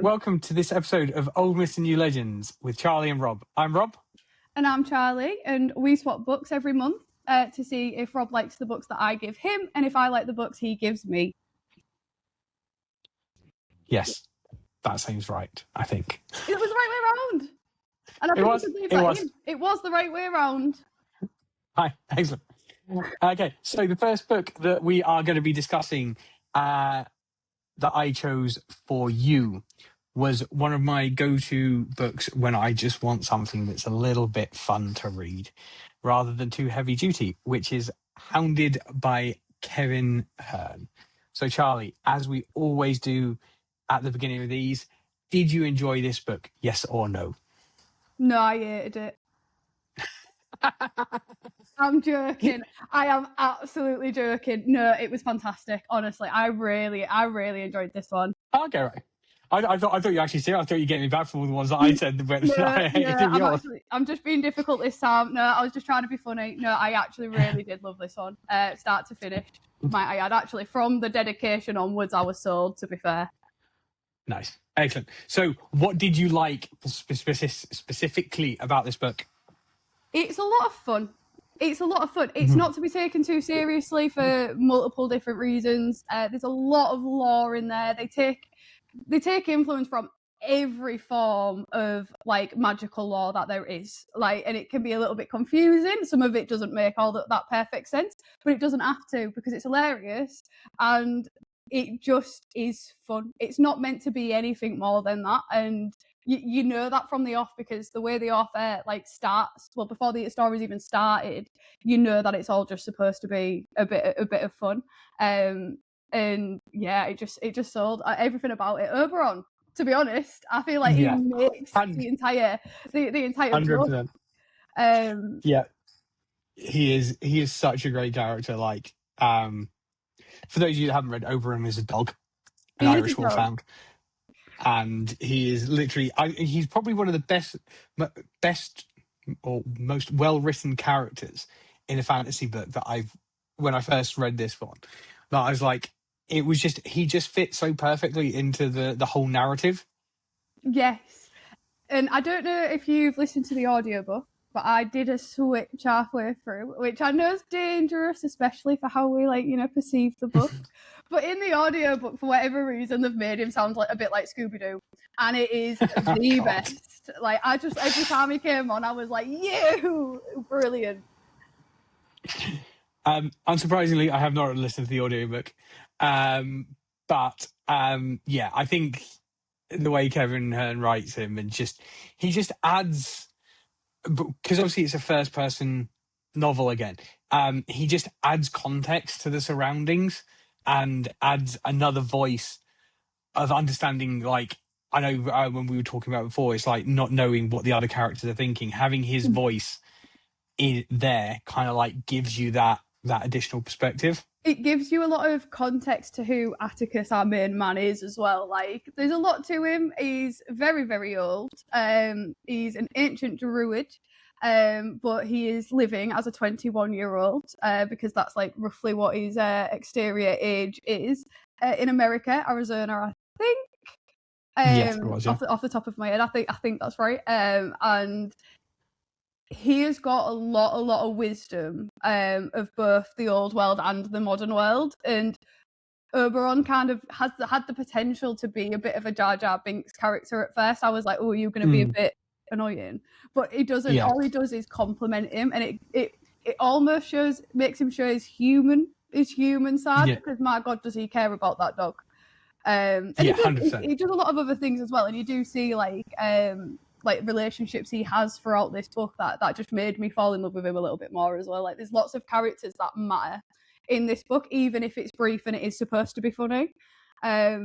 Welcome to this episode of Old Myths and New Legends with Charlie and Rob. I'm Rob. And I'm Charlie, and we swap books every month to see if Rob likes the books that I give him and if I like the books he gives me. Yes, that seems right, I think. It was the right way around. And I think we should leave that in. It was the right way around. Hi, excellent. Okay, so the first book that we are going to be discussing that I chose for you was one of my go-to books when I just want something that's a little bit fun to read rather than too heavy duty, which is Hounded by Kevin Hearne. So Charlie, as we always do at the beginning of these, did you enjoy this book? Yes or no? No, I hated it. I'm joking. I am absolutely joking. No, it was fantastic. Honestly, I really enjoyed this one. Okay, right. I thought you actually said. I thought you were getting me back for all the ones that I said. I hated I'm just being difficult this time. No, I was just trying to be funny. No, I actually really did love this one, start to finish. Might I add, actually, from the dedication onwards, I was sold. To be fair. Nice, excellent. So, what did you like specifically about this book? It's a lot of fun. It's not to be taken too seriously for multiple different reasons. There's a lot of lore in there. They take influence from every form of like magical lore that there is. And it can be a little bit confusing. Some of it doesn't make all that perfect sense, but it doesn't have to because it's hilarious and it just is fun. It's not meant to be anything more than that, and you know that from the off because the way the author starts, well, before the story's even started, you know that it's all just supposed to be a bit of fun. And yeah, it just sold everything about it. Oberon, to be honest, I feel like he makes the entire 100%. Yeah, he is such a great character. For those of you that haven't read, Oberon is a dog, an Irish wolfhound. And he is literally, he's probably one of the best or most well-written characters in a fantasy book that when I first read this one, that I was like, he just fits so perfectly into the whole narrative. Yes. And I don't know if you've listened to the audiobook, but I did a switch halfway through, which I know is dangerous, especially for how we perceive the book. But in the audiobook, for whatever reason, they've made him sound like a bit like Scooby-Doo. And it is the best. Every time he came on, I was like, you, brilliant. Unsurprisingly, I have not listened to the audiobook. But I think the way Kevin Hearne writes him and he just adds, because obviously it's a first person novel again, he just adds context to the surroundings and adds another voice of understanding. I know when we were talking about before, it's like not knowing what the other characters are thinking. Having his voice in there kind of gives you that additional perspective. It gives you a lot of context to who Atticus, our main man, is as well. There's a lot to him. He's very, very old. He's an ancient druid, but he is living as a 21-year-old because that's roughly what his exterior age is in America, Arizona, I think. Yes, it was, yeah. Off the top of my head, I think that's right. And he has got a lot of wisdom of both the old world and the modern world. And Oberon kind of had the potential to be a bit of a Jar Jar Binks character at first. I was like, oh, you're going to be a bit annoying. But he doesn't. Yeah. All he does is compliment him. And it almost makes him show his human side because, my God, does he care about that dog. And he does a lot of other things as well. And you do see relationships he has throughout this book that just made me fall in love with him a little bit more as well. There's lots of characters that matter in this book, even if it's brief and it is supposed to be funny. Off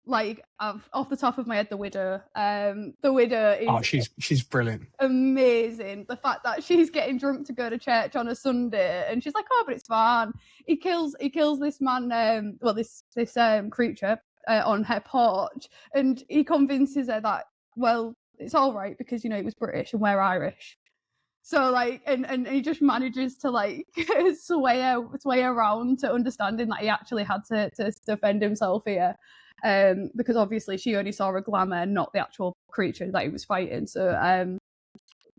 the top of my head, the widow is she's brilliant, amazing. The fact that she's getting drunk to go to church on a Sunday and she's like, oh, but it's fine. He kills this man, this creature on her porch, and he convinces her that, well, it's all right because, he was British and we're Irish. So and he just manages to sway around to understanding that he actually had to defend himself here. because obviously she only saw a glamour, not the actual creature that he was fighting. So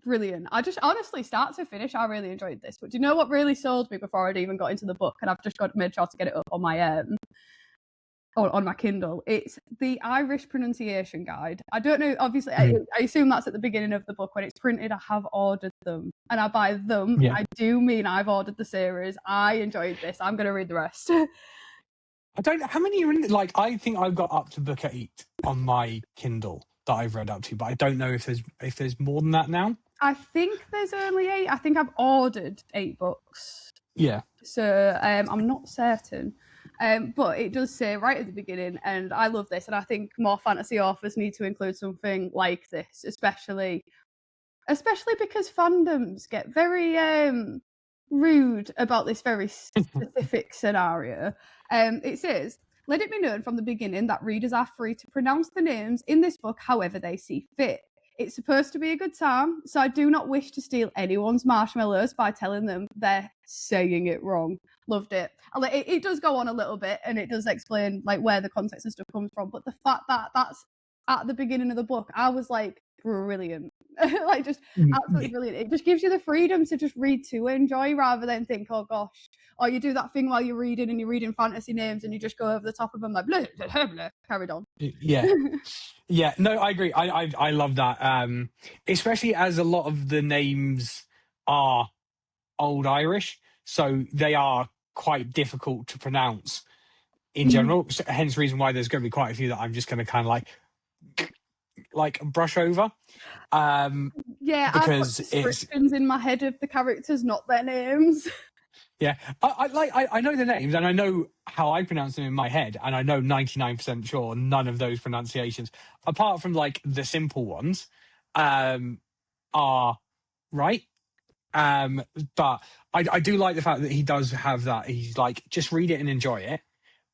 brilliant. I just honestly, start to finish, I really enjoyed this. But do you know what really sold me before I'd even got into the book? And I've just made sure to get it up on my on my Kindle. It's the Irish pronunciation guide. I don't know, obviously, I assume that's at the beginning of the book. When it's printed, I have ordered them. And I buy them. Yeah. I do mean I've ordered the series. I enjoyed this. I'm going to read the rest. I don't know how many are in. Like, I think I've got up to book 8 on my Kindle that I've read up to, but I don't know if there's more than that now. I think there's only 8. I think I've ordered 8 books. Yeah. So I'm not certain. But it does say right at the beginning, and I love this, and I think more fantasy authors need to include something like this, especially because fandoms get very rude about this very specific scenario. It says, let it be known from the beginning that readers are free to pronounce the names in this book however they see fit. It's supposed to be a good time, so I do not wish to steal anyone's marshmallows by telling them they're saying it wrong. Loved it. It does go on a little bit, and it does explain like where the context and stuff comes from. But the fact that that's at the beginning of the book, I was like, brilliant. Like, just absolutely brilliant. It just gives you the freedom to just read to enjoy, rather than think, oh gosh, or you do that thing while you're reading and you're reading fantasy names and you just go over the top of them like blah, blah, blah, blah, carried on. Yeah, no, I agree. I love that, especially as a lot of the names are Old Irish, so they are quite difficult to pronounce in general. So, hence the reason why there's going to be quite a few that I'm just going to kind of like brush over. Yeah, because I've got descriptions in my head of the characters, not their names. Yeah, I know the names and I know how I pronounce them in my head, and I know 99% sure none of those pronunciations, apart from like the simple ones, are right. But I do like the fact that he does have that. He's like, just read it and enjoy it.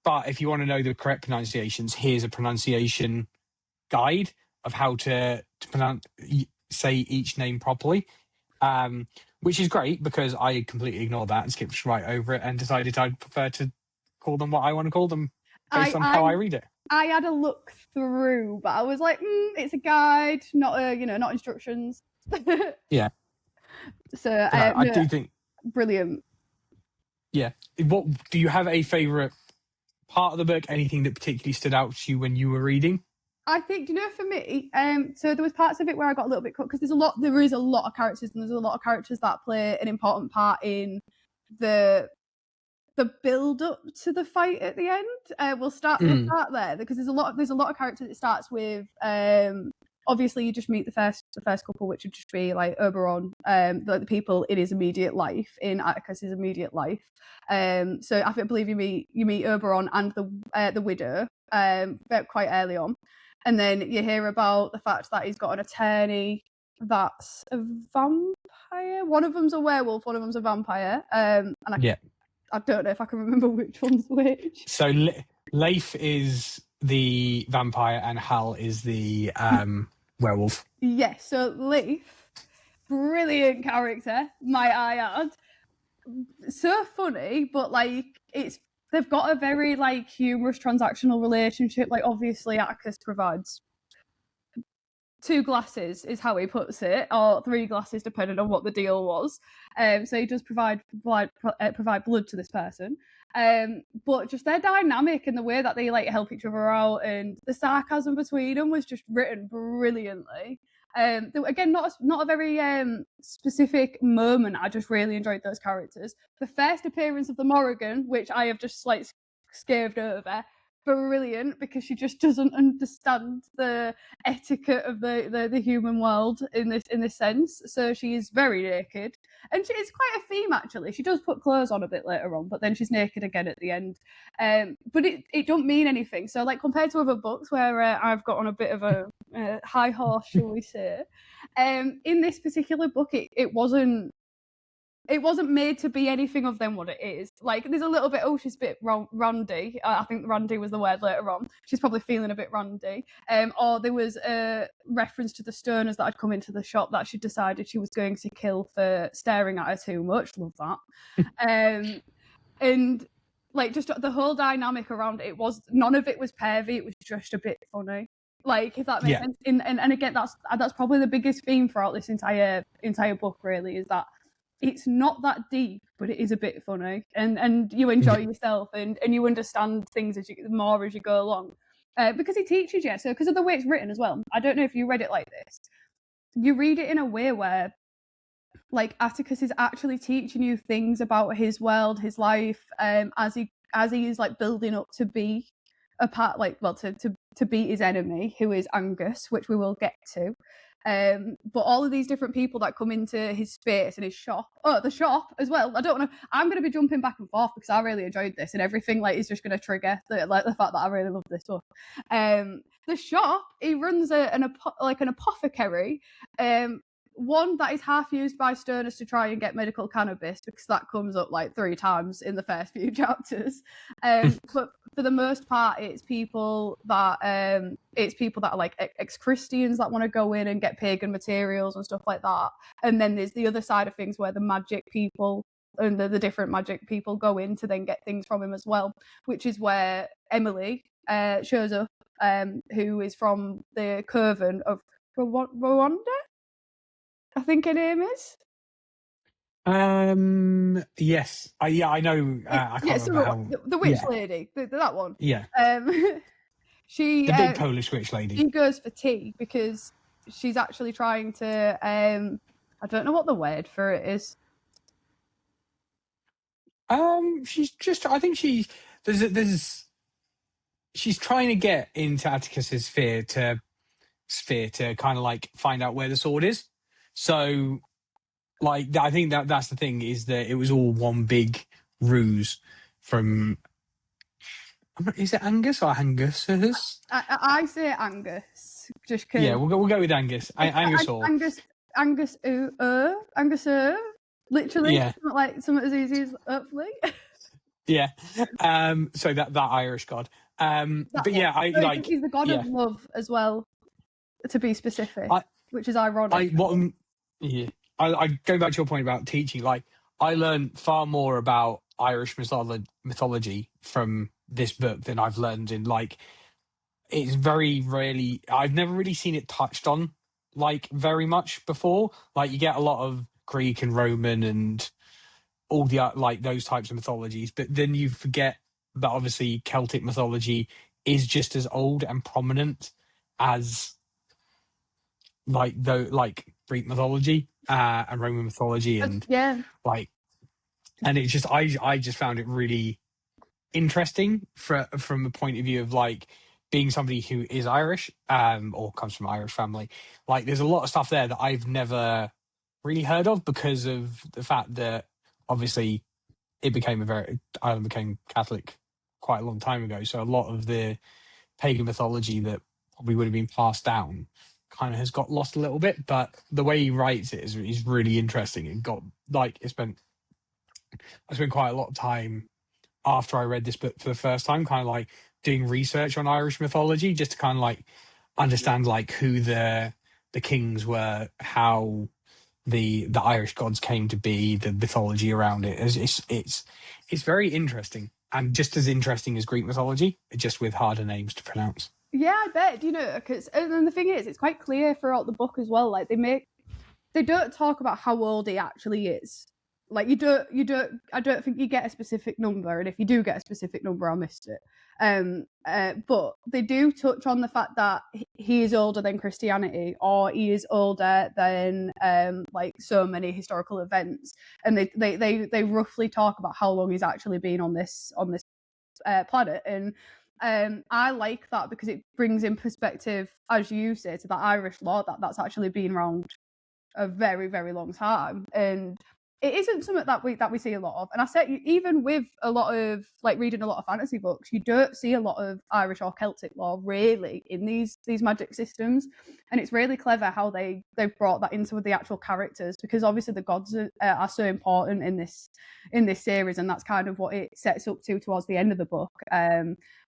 But if you want to know the correct pronunciations, here's a pronunciation guide of how to say each name properly. Which is great, because I completely ignored that and skipped right over it and decided I'd prefer to call them what I want to call them based on how I read it. I had a look through, but I was like, it's a guide, not not instructions. Yeah. So I do think brilliant. Yeah. What do you have a favourite part of the book? Anything that particularly stood out to you when you were reading? I think, for me, so there was parts of it where I got a little bit cut, because there is a lot of characters, and there's a lot of characters that play an important part in the build up to the fight at the end. We'll start there, because there's a lot of characters. It starts with obviously you just meet the first couple, which would just be like Oberon, the people in his immediate life, in Atticus's immediate life. So I believe you meet Oberon and the widow quite early on. And then you hear about the fact that he's got an attorney that's a vampire. One of them's a werewolf, one of them's a vampire. And I don't know if I can remember which one's which. So Leif is the vampire and Hal is the werewolf. Yes, so Leif, brilliant character, might I add. So funny, but like they've got a very like humorous transactional relationship. Like, obviously Atticus provides 2 glasses is how he puts it, or 3 glasses depending on what the deal was. So he does provide blood to this person. But just their dynamic and the way that they like help each other out, and the sarcasm between them was just written brilliantly. Again, not a very specific moment. I just really enjoyed those characters. The first appearance of the Morrigan, which I have just like scaved over, brilliant, because she just doesn't understand the etiquette of the human world in this sense. So she is very naked, and she is quite a theme actually. She does put clothes on a bit later on, but then she's naked again at the end. But it don't mean anything. So like, compared to other books where I've got on a bit of a high horse, shall we say, in this particular book it wasn't made to be anything other than what it is. Like, there's a little bit, she's a bit randy. I think randy was the word later on. She's probably feeling a bit randy. Or there was a reference to the stoners that had come into the shop that she decided she was going to kill for staring at her too much. Love that. And like just the whole dynamic around it was none of it was pervy. It was just a bit funny. Like, if that makes sense. And again, that's probably the biggest theme throughout this entire book. Really, is that it's not that deep, but it is a bit funny, and you enjoy yourself, and you understand things as you go along, because he teaches you. So because of the way it's written as well. I don't know if you read it like this. You read it in a way where, like, Atticus is actually teaching you things about his world, his life, as he is like building up to be a part, like, well, to beat his enemy, who is Angus, which we will get to. But all of these different people that come into his space and his shop, the shop as well. I don't know. I'm going to be jumping back and forth because I really enjoyed this, and everything like is just going to trigger the fact that I really love this book. The shop, he runs an apothecary. One that is half used by stoners to try and get medical cannabis, because that comes up like 3 times in the first few chapters. But for the most part, it's people that are like ex-Christians that want to go in and get pagan materials and stuff like that. And then there's the other side of things where the magic people and the different magic people go in to then get things from him as well, which is where Emily shows up, who is from the coven of Rwanda, I think her name is. Yes. I know. I can't remember how. The witch lady, that one. Yeah. She the big Polish witch lady. She goes for tea because she's actually trying to. I don't know what the word for it is. She's just. I think she's trying to get into Atticus's sphere to kind of like find out where the sword is. So, like, I think that's the thing, is that it was all one big ruse from. Is it Angus or Angus? I say Angus just because. Yeah, we'll go with Angus. Angus. Angus. Literally, yeah. like something as easy as hopefully. Yeah. So that Irish god. But yeah, I like. He's the god of love as well, to be specific, which is ironic. Going back to your point about teaching, like, I learned far more about Irish mythology from this book than I've learned in, like, it's very rarely, I've never really seen it touched on, like, very much before. Like, you get a lot of Greek and Roman and all the, like, those types of mythologies, but then you forget that obviously Celtic mythology is just as old and prominent as like Greek mythology and Roman mythology, and and it just I just found it really interesting from the point of view of, like, being somebody who is Irish or comes from an Irish family. Like, there's a lot of stuff there that I've never really heard of because of the fact that obviously Ireland became Catholic quite a long time ago, so a lot of the pagan mythology that probably would have been passed down kind of has got lost a little bit. But the way he writes it is really interesting, and I spent quite a lot of time after I read this book for the first time, kind of like doing research on Irish mythology, just to kind of like understand like who the kings were, how the Irish gods came to be, the mythology around it. It's very interesting, and just as interesting as Greek mythology, just with harder names to pronounce. Yeah, I bet. Because and the thing is, it's quite clear throughout the book as well. Like, they don't talk about how old he actually is. Like, I don't think you get a specific number, and if you do get a specific number, I missed it. But they do touch on the fact that he is older than Christianity, or he is older than like so many historical events, and they roughly talk about how long he's actually been on this planet. And I like that because it brings in perspective, as you say, to that Irish law that's actually been around a very, very long time, and it isn't something that we see a lot of. And I said, even with a lot of, like, reading a lot of fantasy books, you don't see a lot of Irish or Celtic lore really in these magic systems. And it's really clever how they've brought that into the actual characters, because obviously the gods are so important in this series, and that's kind of what it sets up to towards the end of the book.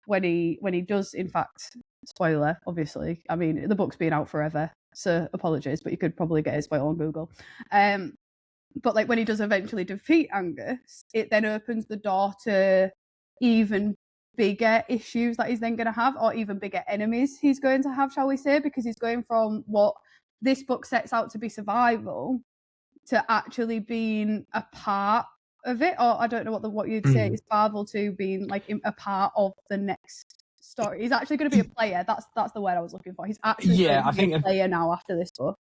When he does, in fact, spoiler, obviously, I mean, the book's been out forever, so apologies, but you could probably get it spoiled on Google. But like, when he does eventually defeat Angus, it then opens the door to even bigger issues that he's then going to have, or even bigger enemies he's going to have, shall we say, because he's going from what this book sets out to be survival to actually being a part of it, or I don't know what you'd say is survival to being like a part of the next story. He's actually going to be a player. That's the word I was looking for. He's actually going to be a player now after this book.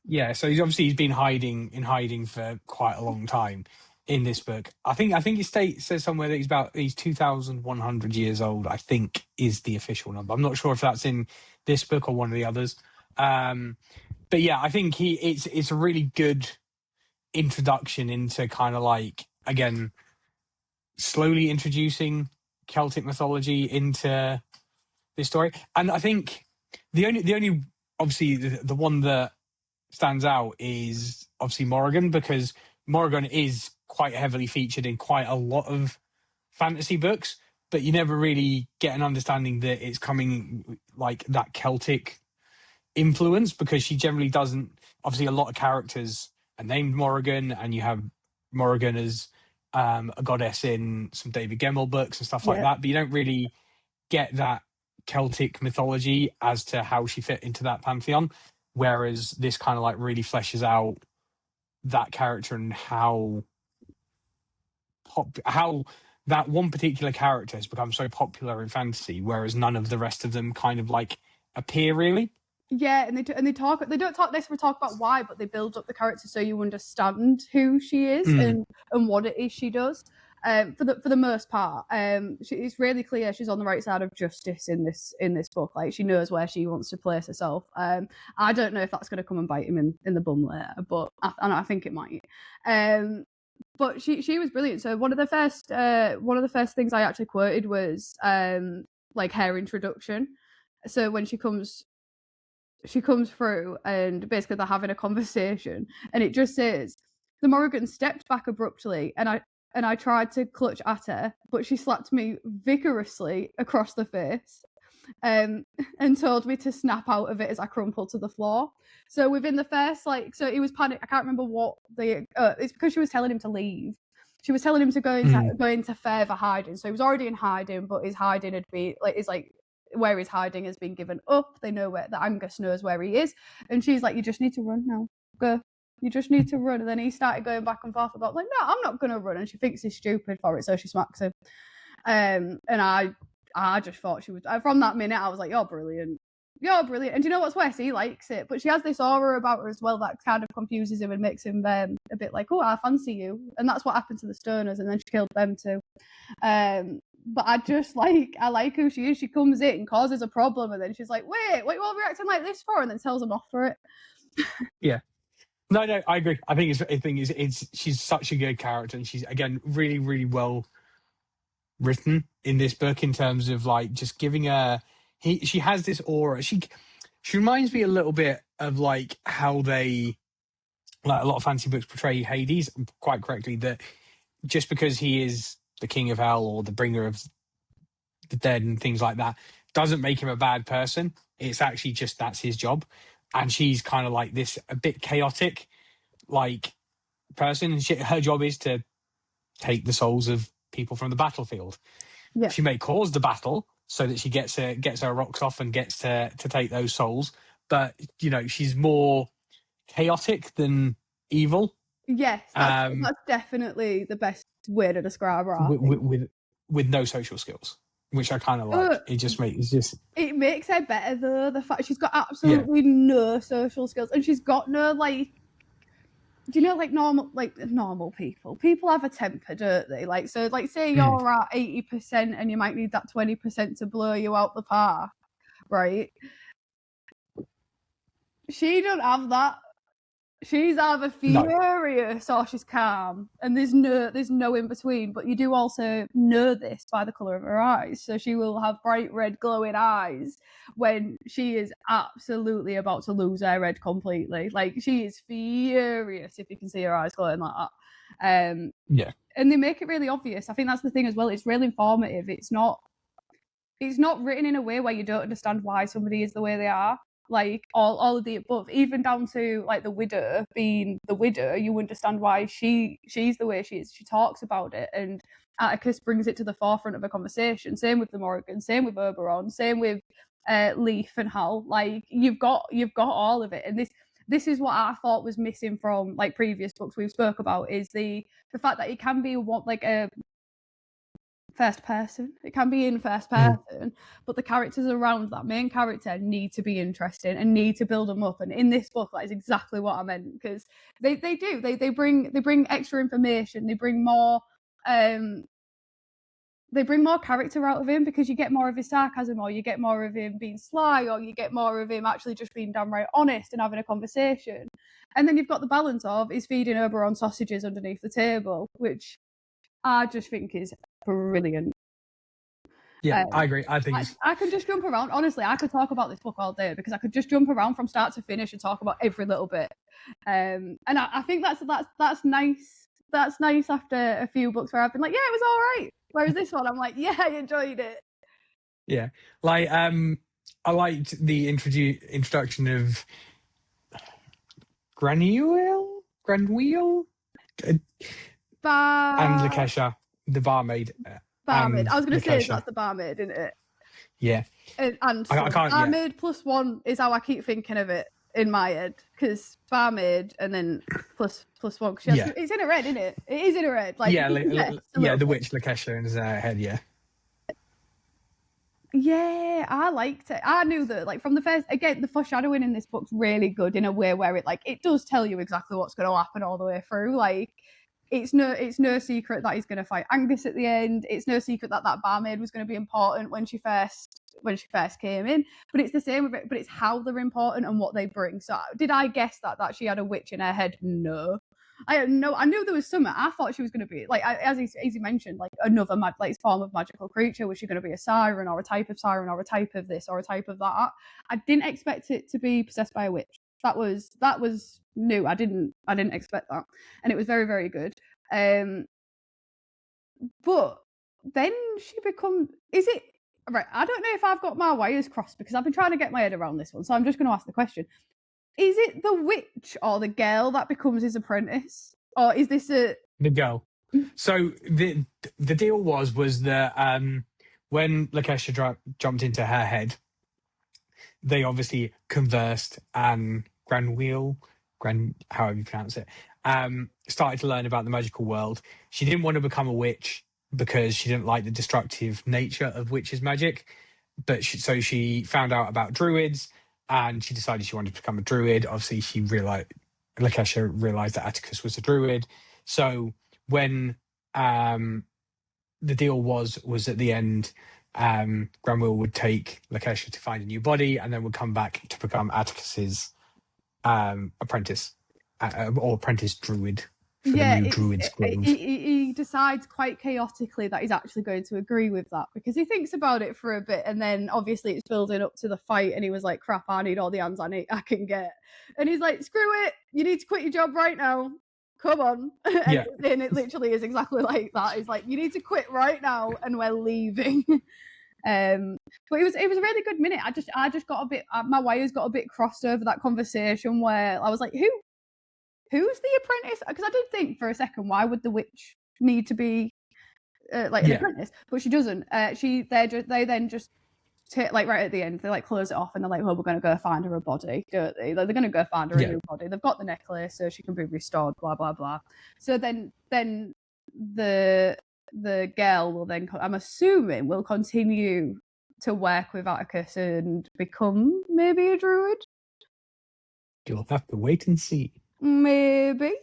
Yeah, so he's been hiding for quite a long time in this book. I think it says somewhere that he's 2,100 years old, I think is the official number. I'm not sure if that's in this book or one of the others. But yeah, I think it's a really good introduction into kind of like, again, slowly introducing Celtic mythology into this story. And I think the only obviously the one that stands out is obviously Morrigan, because Morrigan is quite heavily featured in quite a lot of fantasy books, but you never really get an understanding that it's coming like that Celtic influence, because she generally doesn't. Obviously, a lot of characters are named Morrigan, and you have Morrigan as a goddess in some David Gemmell books and stuff like that, but you don't really get that Celtic mythology as to how she fit into that pantheon, whereas this kind of like really fleshes out that character and how that one particular character has become so popular in fantasy, whereas none of the rest of them kind of like appear really. Yeah, and they don't necessarily talk about why, but they build up the character so you understand who she is and what it is she does. For the most part, it's really clear she's on the right side of justice in this book. Like, she knows where she wants to place herself. I don't know if that's going to come and bite him in the bum later, but I think it might. But she was brilliant. So one of the first things I actually quoted was like her introduction. So when she comes through and basically they're having a conversation, and it just says, the Morrigan stepped back abruptly and I tried to clutch at her, but she slapped me vigorously across the face and told me to snap out of it as I crumpled to the floor. So within the first, so he was panicked. I can't remember what it's because she was telling him to leave. She was telling him to go into further hiding. So he was already in hiding, but his hiding had been where he's hiding has been given up. They know that Angus knows where he is, and she's like, "You just need to run now. Go. You just need to run." And then he started going back and forth about, like, "No, I'm not going to run," and she thinks he's stupid for it, so she smacks him. And I just thought she was. From that minute, I was like, "You're brilliant. You're brilliant." And do you know what's worse? He likes it, but she has this aura about her as well that kind of confuses him and makes him a bit like, "Oh, I fancy you." And that's what happened to the Stoners, and then she killed them too. But I like who she is. She comes in, causes a problem, and then she's like, wait, what are you all reacting like this for? And then tells them off for it. Yeah. No, I agree. I think she's such a good character, and she's, again, really, really well written in this book in terms of like just giving her. She has this aura. She reminds me a little bit of like how they, like a lot of fantasy books portray Hades quite correctly, that just because he is the king of hell or the bringer of the dead and things like that doesn't make him a bad person. It's actually just that's his job. And she's kind of like this a bit chaotic like person, and her job is to take the souls of people from the battlefield. Yeah. She may cause the battle so that she gets her rocks off and gets to take those souls, but she's more chaotic than evil. Yes, that's definitely the best way to describe her. With no social skills, which I kind of like. It makes her better though. The fact she's got absolutely no social skills, and she's got no like. Do you know, like normal people? People have a temper, don't they? Like, so, like, say you're at 80% and you might need that 20% to blow you out the park, right? She don't have that. She's either furious or she's calm, and there's no in between. But you do also know this by the color of her eyes. So she will have bright red glowing eyes when she is absolutely about to lose her head completely. Like, she is furious if you can see her eyes glowing like that. And they make it really obvious. I think that's the thing as well. It's really informative. It's not written in a way where you don't understand why somebody is the way they are. Like, all of the above, even down to like the widow being the widow, you understand why she's the way she is. She talks about it, and Atticus brings it to the forefront of a conversation. Same with the Morrigan, same with Oberon, same with Leaf and Hal. Like you've got all of it, and this is what I thought was missing from like previous books we've spoke about, is the fact that it can be like a first person. It can be in first person, but the characters around that main character need to be interesting and need to build them up. And in this book, that is exactly what I meant, because they bring extra information. They bring more character out of him, because you get more of his sarcasm, or you get more of him being sly, or you get more of him actually just being downright honest and having a conversation. And then you've got the balance of he's feeding Oberon sausages underneath the table, which I just think is brilliant. Yeah, I agree. I think I could just jump around. Honestly, I could talk about this book all day, because I could just jump around from start to finish and talk about every little bit. And I think that's nice. That's nice after a few books where I've been like, yeah, it was all right. Whereas this one, I'm like, yeah, I enjoyed it. Yeah, like I liked the introduction of Granuel, and Lakesha, the barmaid. Barmaid. I was going to say Lakesha. that's the barmaid, isn't it? Yeah. And I can't, barmaid plus one is how I keep thinking of it in my head, because barmaid and then plus one. It's in her head, isn't it? It is in her head. Like the witch Lakesha is in her head. Yeah. Yeah, I liked it. I knew that, like, from the first, again, the foreshadowing in this book's really good in a way where it does tell you exactly what's going to happen all the way through. Like, it's no secret that he's going to fight Angus at the end. It's no secret that barmaid was going to be important when she first came in. But it's the same with it. But it's how they're important and what they bring. So did I guess that she had a witch in her head? No. I knew there was something. I thought she was going to be, like, as he mentioned, like another form of magical creature. Was she going to be a siren, or a type of siren, or a type of this, or a type of that? I didn't expect it to be possessed by a witch. That was new. I didn't expect that, and it was very, very good. But then she becomes. Is it right? I don't know if I've got my wires crossed, because I've been trying to get my head around this one. So I'm just going to ask the question. Is it the witch or the girl that becomes his apprentice, or is this the girl? So the deal was that when Lakesha jumped into her head, they obviously conversed, and however you pronounce it, started to learn about the magical world. She didn't want to become a witch because she didn't like the destructive nature of witches' magic, but so she found out about druids. And she decided she wanted to become a druid. Obviously, Lakesha realized that Atticus was a druid. So when the deal was at the end, Granville would take Lakesha to find a new body, and then would come back to become Atticus's apprentice or apprentice druid. For the new druid's grove. He decides quite chaotically that he's actually going to agree with that, because he thinks about it for a bit, and then obviously it's building up to the fight, and he was like, crap, I need all the hands I can get. And he's like, screw it, you need to quit your job right now. Come on. Yeah. And it literally is exactly like that. He's like, you need to quit right now, and we're leaving. But it was a really good minute. I just got a bit, my wires got a bit crossed over that conversation where I was like, who's the apprentice? Because I did think for a second, why would the witch need to be an apprentice? But she doesn't. They then just right at the end, they close it off, and they're like, well, we're going to go find her a body, don't they? They're going to go find her a new body. They've got the necklace, so she can be restored, blah, blah, blah. So then the girl will then, I'm assuming, will continue to work with Atticus and become maybe a druid. You'll have to wait and see. Maybe.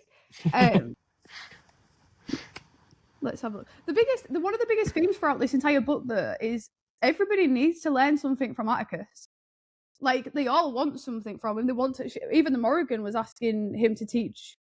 Let's have a look. One of the biggest themes throughout this entire book, though, is everybody needs to learn something from Atticus. Like, they all want something from him. They want to. Even the Morrigan was asking him to teach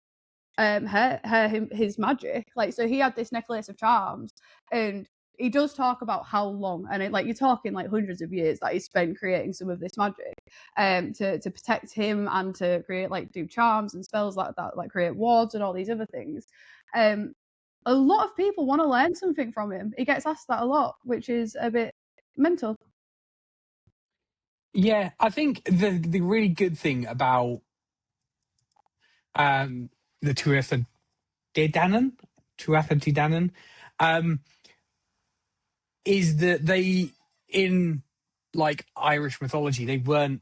his magic. Like, so he had this necklace of charms, and he does talk about how long, and you're talking hundreds of years that he spent creating some of this magic, to protect him, and to create do charms and spells like that, create wards and all these other things. A lot of people want to learn something from him. He gets asked that a lot, which is a bit mental. Yeah, I think the really good thing about the Tuatha De Danann, is that they, in like Irish mythology, they weren't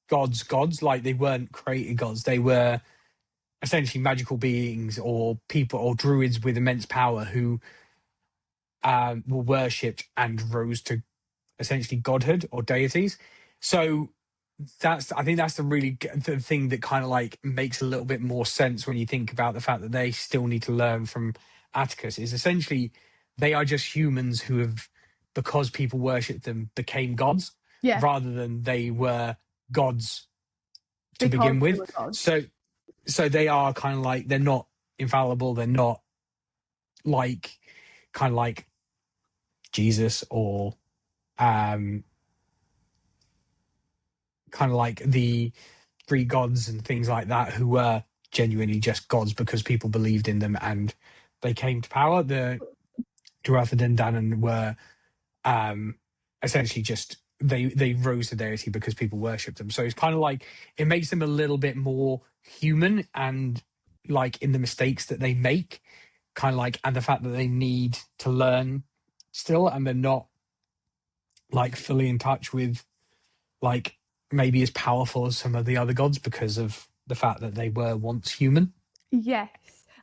gods, like they weren't created gods. They were essentially magical beings or people or druids with immense power who were worshipped and rose to essentially godhood or deities. So I think that's the thing that kind of like makes a little bit more sense when you think about the fact that they still need to learn from Atticus. Is essentially they are just humans who have, because people worship them, became gods Yeah, rather than they were gods to because begin they with. were gods. So they are kind of like, they're not infallible. They're not like kind of like Jesus or um kind of like the Greek gods and things like that, who were genuinely just gods because people believed in them and they came to power. The Duatha Den Danann were essentially just they rose to deity because people worshipped them. So it's kind of like it makes them a little bit more human, and like in the mistakes that they make, kind of like, and the fact that they need to learn still, and they're not like fully in touch with like maybe as powerful as some of the other gods because of the fact that they were once human. Yes.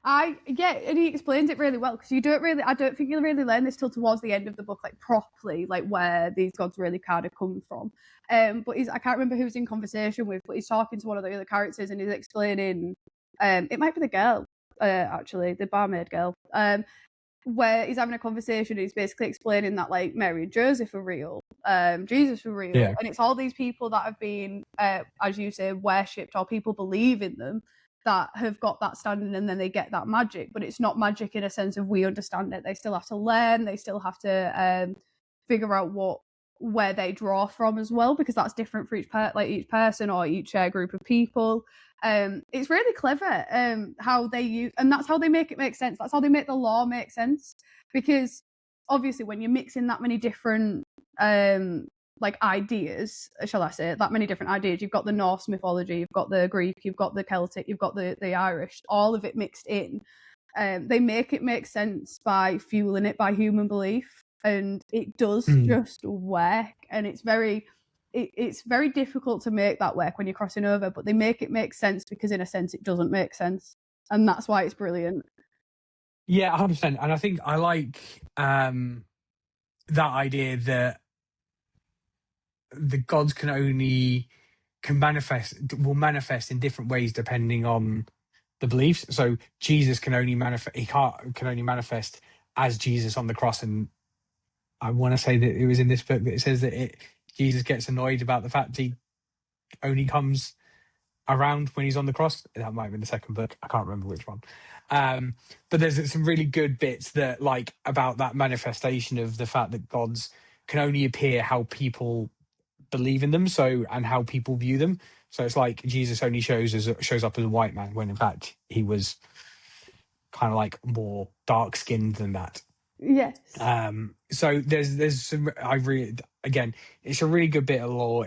And he explains it really well, because I don't think you'll really learn this till towards the end of the book, like properly, like where these gods really kind of come from. But I can't remember who he's in conversation with, but he's talking to one of the other characters and he's explaining, it might be the girl, actually, the barmaid girl, where he's having a conversation. He's basically explaining that like Mary and Joseph are real, Jesus were real, Yeah. and it's all these people that have been, as you say, worshipped, or people believe in them, that have got that standing, and then they get that magic. But it's not magic in a sense of we understand it. They still have to learn. They still have to figure out where they draw from as well, because that's different for each person or each group of people. It's really clever how they use, and that's how they make it make sense. That's how they make the law make sense, because obviously when you're mixing that many different like ideas, shall I say, that many different ideas. You've got the Norse mythology, you've got the Greek, you've got the Celtic, you've got the Irish, all of it mixed in. They make it make sense by fueling it by human belief, and it does just work. And it's very difficult to make that work when you're crossing over, but they make it make sense, because in a sense it doesn't make sense, and that's why it's brilliant. Yeah, 100%. And I think I like that idea that the gods will manifest in different ways depending on the beliefs. So Jesus can only manifest as Jesus on the cross. And I want to say that it was in this book that it says that Jesus gets annoyed about the fact he only comes around when he's on the cross. That might have been the second book. I can't remember which one. But there's some really good bits that like about that manifestation of the fact that gods can only appear how people believe in them, so, and how people view them. So it's like Jesus only shows up as a white man when in fact he was kind of like more dark skinned than that. Yes. So there's some, I really, again, it's a really good bit of lore.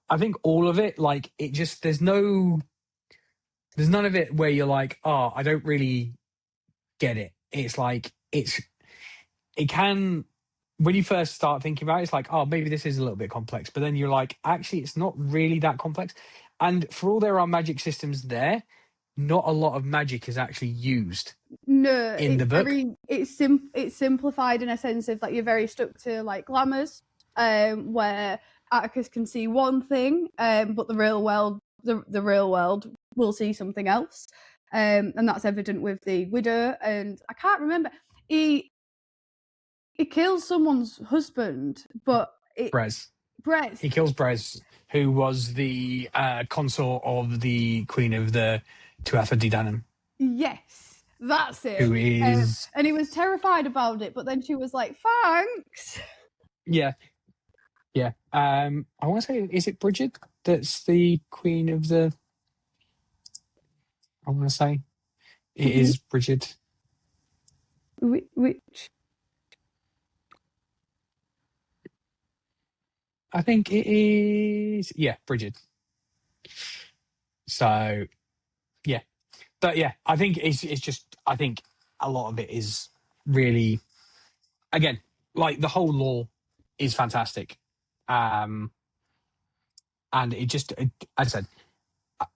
I think all of it, like it just, there's none of it where you're like, oh, I don't really get it. It's like it can, when you first start thinking about it, it's like, oh, maybe this is a little bit complex. But then you're like, actually, it's not really that complex. And for all there are magic systems there, not a lot of magic is actually used. No, in the book. It's simplified in a sense of that you're very stuck to like glamours, where Atticus can see one thing, but the real world will see something else, and that's evident with the widow. And I can't remember, he kills someone's husband, but Brez. Brez. He kills Brez, who was the consort of the Queen of the Tuatha De Danann. Yes, that's it. Who is... and he was terrified about it, but then she was like, thanks. Yeah. Yeah. I want to say, is it Bridget that's the Queen of the... I want to say it is Bridget. Which? I think it is... Yeah, Bridget. So, yeah. But yeah, I think it's just... I think a lot of it is really... Again, like the whole lore is fantastic. And it just, as I said,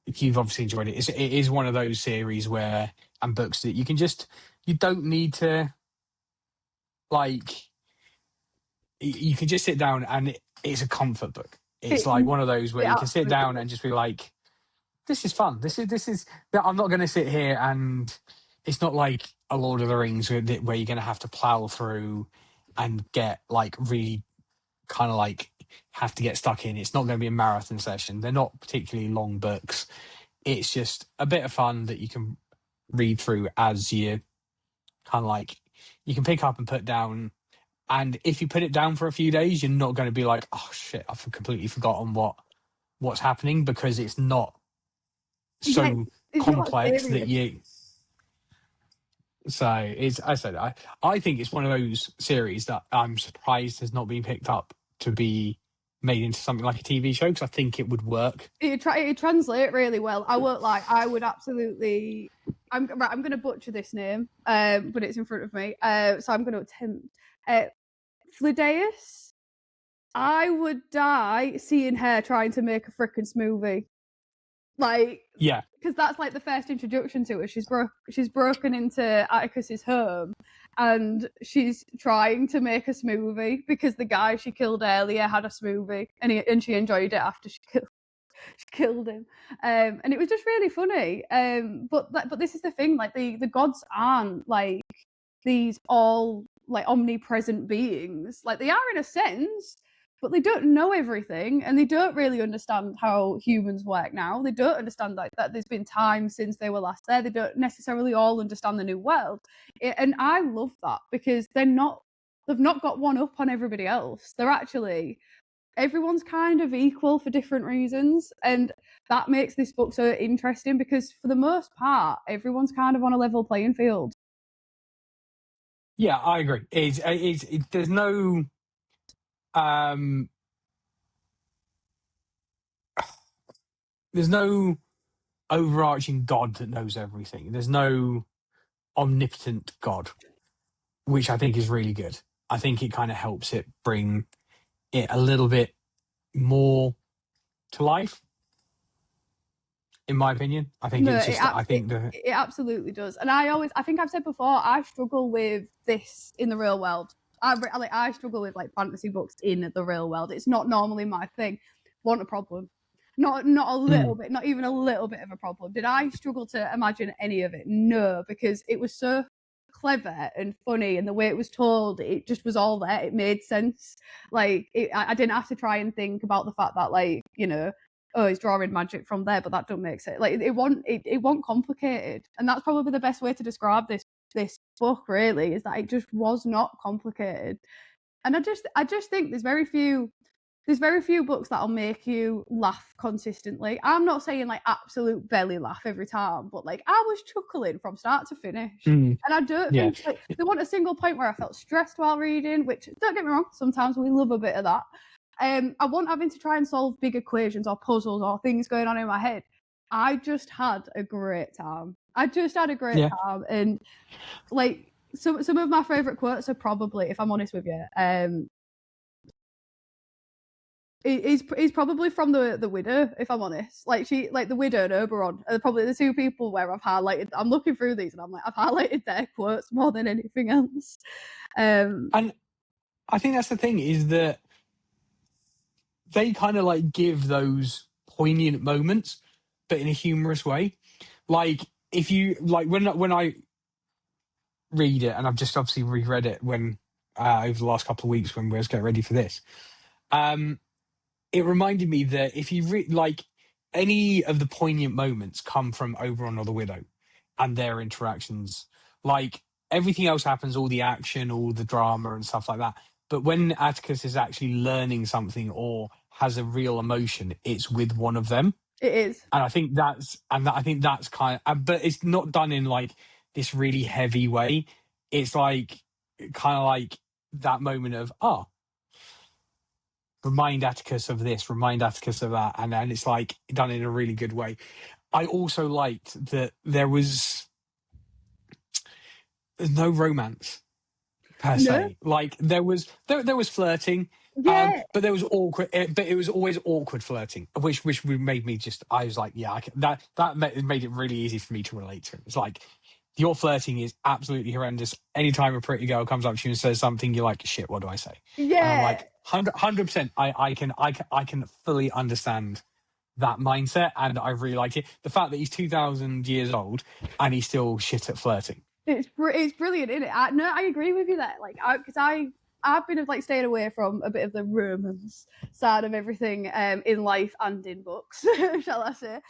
you've obviously enjoyed it. It is one of those series where, and books that you don't need to, like, you can just sit down and it's a comfort book. It's like one of those where you can sit down and just be like, this is fun. This is, I'm not going to sit here and it's not like a Lord of the Rings where you're going to have to plow through and get like really kind of like have to get stuck in. It's not going to be a marathon session. They're not particularly long books. It's just a bit of fun that you can read through as you kind of like, you can pick up and put down. And if you put it down for a few days, you're not going to be like, oh shit, I've completely forgotten what's happening, because it's not so it's complex that serious. you. So it's, I said, I think it's one of those series that I'm surprised has not been picked up to be made into something like a TV show, because I think it would work. It translate really well. I won't lie. I would absolutely. I'm going to butcher this name, but it's in front of me. So I'm going to attempt. Flideus. I would die seeing her trying to make a frickin' smoothie. Like, Yeah, because that's like the first introduction to her. She's broken into Atticus's home, and she's trying to make a smoothie because the guy she killed earlier had a smoothie, and she enjoyed it after she killed him. And it was just really funny. But this is the thing, like the gods aren't like these all like omnipresent beings. Like they are in a sense, but they don't know everything, and they don't really understand how humans work now. They don't understand like that there's been time since they were last there. They don't necessarily all understand the new world. And I love that, because they've not got one up on everybody else. They're actually, everyone's kind of equal for different reasons, and that makes this book so interesting, because for the most part everyone's kind of on a level playing field. yeah, I agree. There's no there's no overarching god that knows everything. There's no omnipotent god, which I think is really good. I think it kind of helps it bring it a little bit more to life, in my opinion. I think No, it's just, I think it absolutely does. And I think I've said before, I struggle with this in the real world. I struggle with like fantasy books in the real world. It's not normally my thing. Want a problem? Not a little bit, not even a little bit of a problem. Did I struggle to imagine any of it? No, because it was so clever and funny, and the way it was told, it just was all there. It made sense. Like I didn't have to try and think about the fact that, like, you know, oh, he's drawing magic from there, but that don't make sense. Like it wasn't complicated, and that's probably the best way to describe this book. Really, is that it just was not complicated. And I just think there's very few books that'll make you laugh consistently. I'm not saying like absolute belly laugh every time, but like I was chuckling from start to finish. And I don't think like there wasn't a single point where I felt stressed while reading, which, don't get me wrong, sometimes we love a bit of that. I wasn't having to try and solve big equations or puzzles or things going on in my head. I just had a great time. Time. And like some of my favourite quotes are probably, if I'm honest with you, He's probably from the Widow, if I'm honest. Like the Widow and Oberon are probably the two people where I've highlighted. I'm looking through these and I'm like, I've highlighted their quotes more than anything else. and I think that's the thing, is that they kind of like give those poignant moments, but in a humorous way. Like if you like when I read it, and I've just obviously reread it when over the last couple of weeks when we was getting ready for this. It reminded me that if you like any of the poignant moments come from Oberon or the Widow and their interactions, like everything else happens, all the action, all the drama and stuff like that. But when Atticus is actually learning something or has a real emotion, it's with one of them. It is. And I think that's kind of, but it's not done in like this really heavy way. It's like kind of like that moment of, oh, remind Atticus of this, remind Atticus of that, and it's like done in a really good way. I also liked that there's no romance per No. se. Like there was flirting, Yeah. but there was awkward. But it was always awkward flirting, which made me just. I was like, yeah, that made it really easy for me to relate to. It's like your flirting is absolutely horrendous. Anytime a pretty girl comes up to you and says something, you're like, shit, what do I say? And I'm Yeah. like, 100%. I can fully understand that mindset, and I really like it. The fact that he's 2,000 years old and he's still shit at flirting. It's brilliant, isn't it? No, I agree with you there. Like, because I've been like staying away from a bit of the romance side of everything in life and in books, shall I say,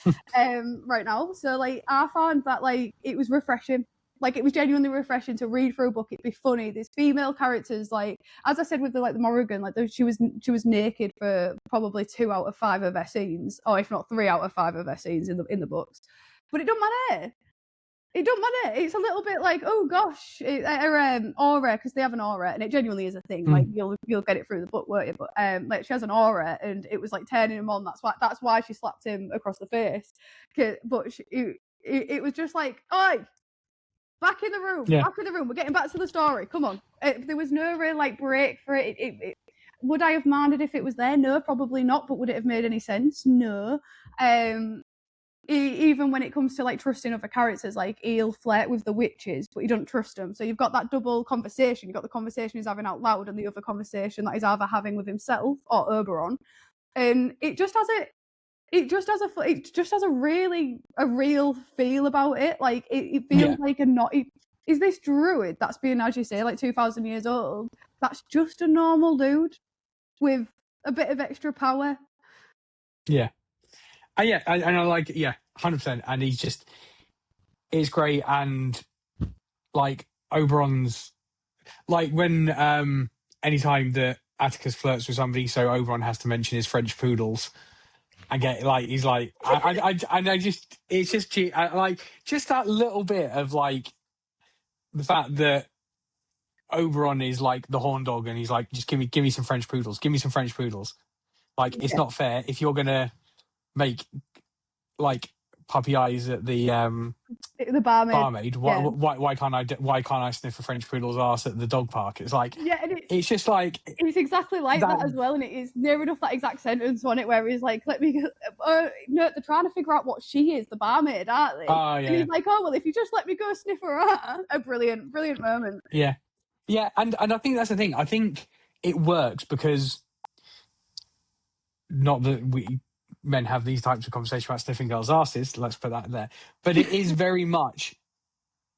right now. So like, I found that like it was refreshing. Like it was genuinely refreshing to read through a book. It'd be funny. There's female characters, like as I said with the Morrigan, like she was naked for probably 2 out of 5 of her scenes, or if not 3 out of 5 of her scenes in the books. But it don't matter. It don't matter. It's a little bit like, oh gosh, aura, because they have an aura, and it genuinely is a thing. Like you'll get it through the book, won't you? But like she has an aura, and it was like turning him on. That's why she slapped him across the face. But it was just like, oi, back in the room, Yeah. back in the room. We're getting back to the story. Come on. There was no real like break for it. Would I have minded if it was there? No, probably not. But would it have made any sense? No. Even when it comes to like trusting other characters, like he'll flirt with the witches, but you don't trust them. So you've got that double conversation. You've got the conversation he's having out loud, and the other conversation that he's either having with himself or Oberon. And it just has a real feel about it. Like it feels like is this druid that's being, as you say, like 2,000 years old? That's just a normal dude with a bit of extra power. Yeah. And I like it, 100%. And it's great. And like Oberon's, like when anytime that Atticus flirts with somebody, so Oberon has to mention his French poodles. And get like he's like it's just cheap. Like just that little bit of like the fact that Oberon is like the horn dog, and he's like, just give me some French poodles, give me some French poodles. Like it's not fair if you're gonna make like puppy eyes at the barmaid. Why can't I sniff a French poodle's ass at the dog park? It's like and it's just like it's exactly like that as well, and it is near enough that exact sentence on it where he's like, let me no, they're trying to figure out what she is, the barmaid, aren't they? Oh yeah. And he's like, oh well, if you just let me go sniff her ass. A brilliant moment. Yeah, and I think that's the thing. I think it works because, not that we men have these types of conversations about sniffing girls' asses, let's put that there, but it is very much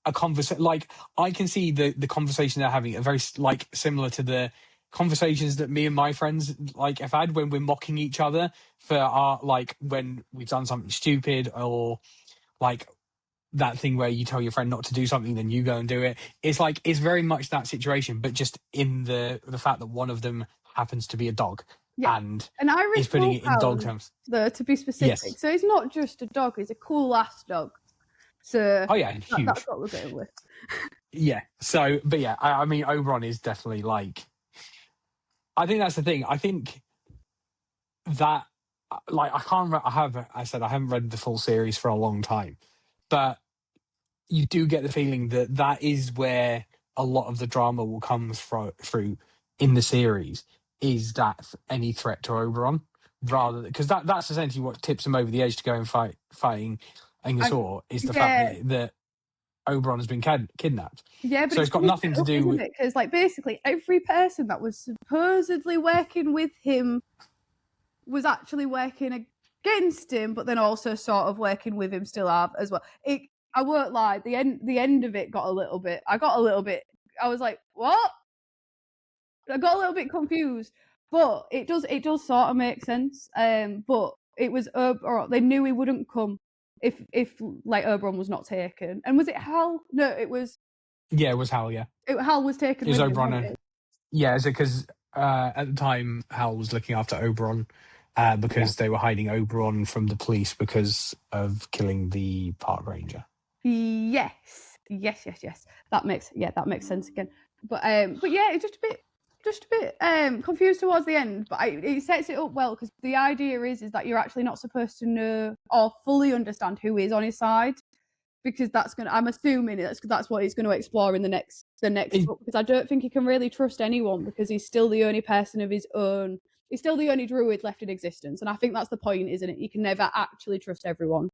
a conversation. Like I can see the conversation they're having are very like similar to the conversations that me and my friends like have had when we're mocking each other for our, like when we've done something stupid, or like that thing where you tell your friend not to do something, then you go and do it. It's like it's very much that situation, but just in the fact that one of them happens to be a dog. Yeah. And Irish is putting it in dog terms. Though, to be specific. Yes. So he's not just a dog, he's a cool ass dog. So huge. That's what we're going with. Yeah. So, but yeah, I mean, Oberon is definitely like, I think that's the thing. I think that, like, I haven't read the full series for a long time, but you do get the feeling that that is where a lot of the drama will come through in the series, is that any threat to Oberon, rather because that's essentially what tips him over the edge to go and fighting Angus, is the fact that Oberon has been kidnapped. Yeah, but so it's got nothing to do with it, because like basically every person that was supposedly working with him was actually working against him, but then also sort of working with him still have as well. I won't lie, the end of it got a little bit. I was like, what? I got a little bit confused, but it does sort of make sense. But it was they knew he wouldn't come if like Oberon was not taken. And was it Hal? No, it was. Yeah, it was Hal. Yeah, Hal was taken. It was with Oberon. Him, yeah, is it because at the time Hal was looking after Oberon because they were hiding Oberon from the police because of killing the park ranger. Yes. That makes sense again. But yeah, it's just a bit confused towards the end, but it sets it up well, because the idea is that you're actually not supposed to know or fully understand who is on his side, because I'm assuming that's what he's going to explore in the next book, because I don't think he can really trust anyone, because he's still the only person of his own. He's still the only druid left in existence, and I think that's the point, isn't it? You can never actually trust everyone.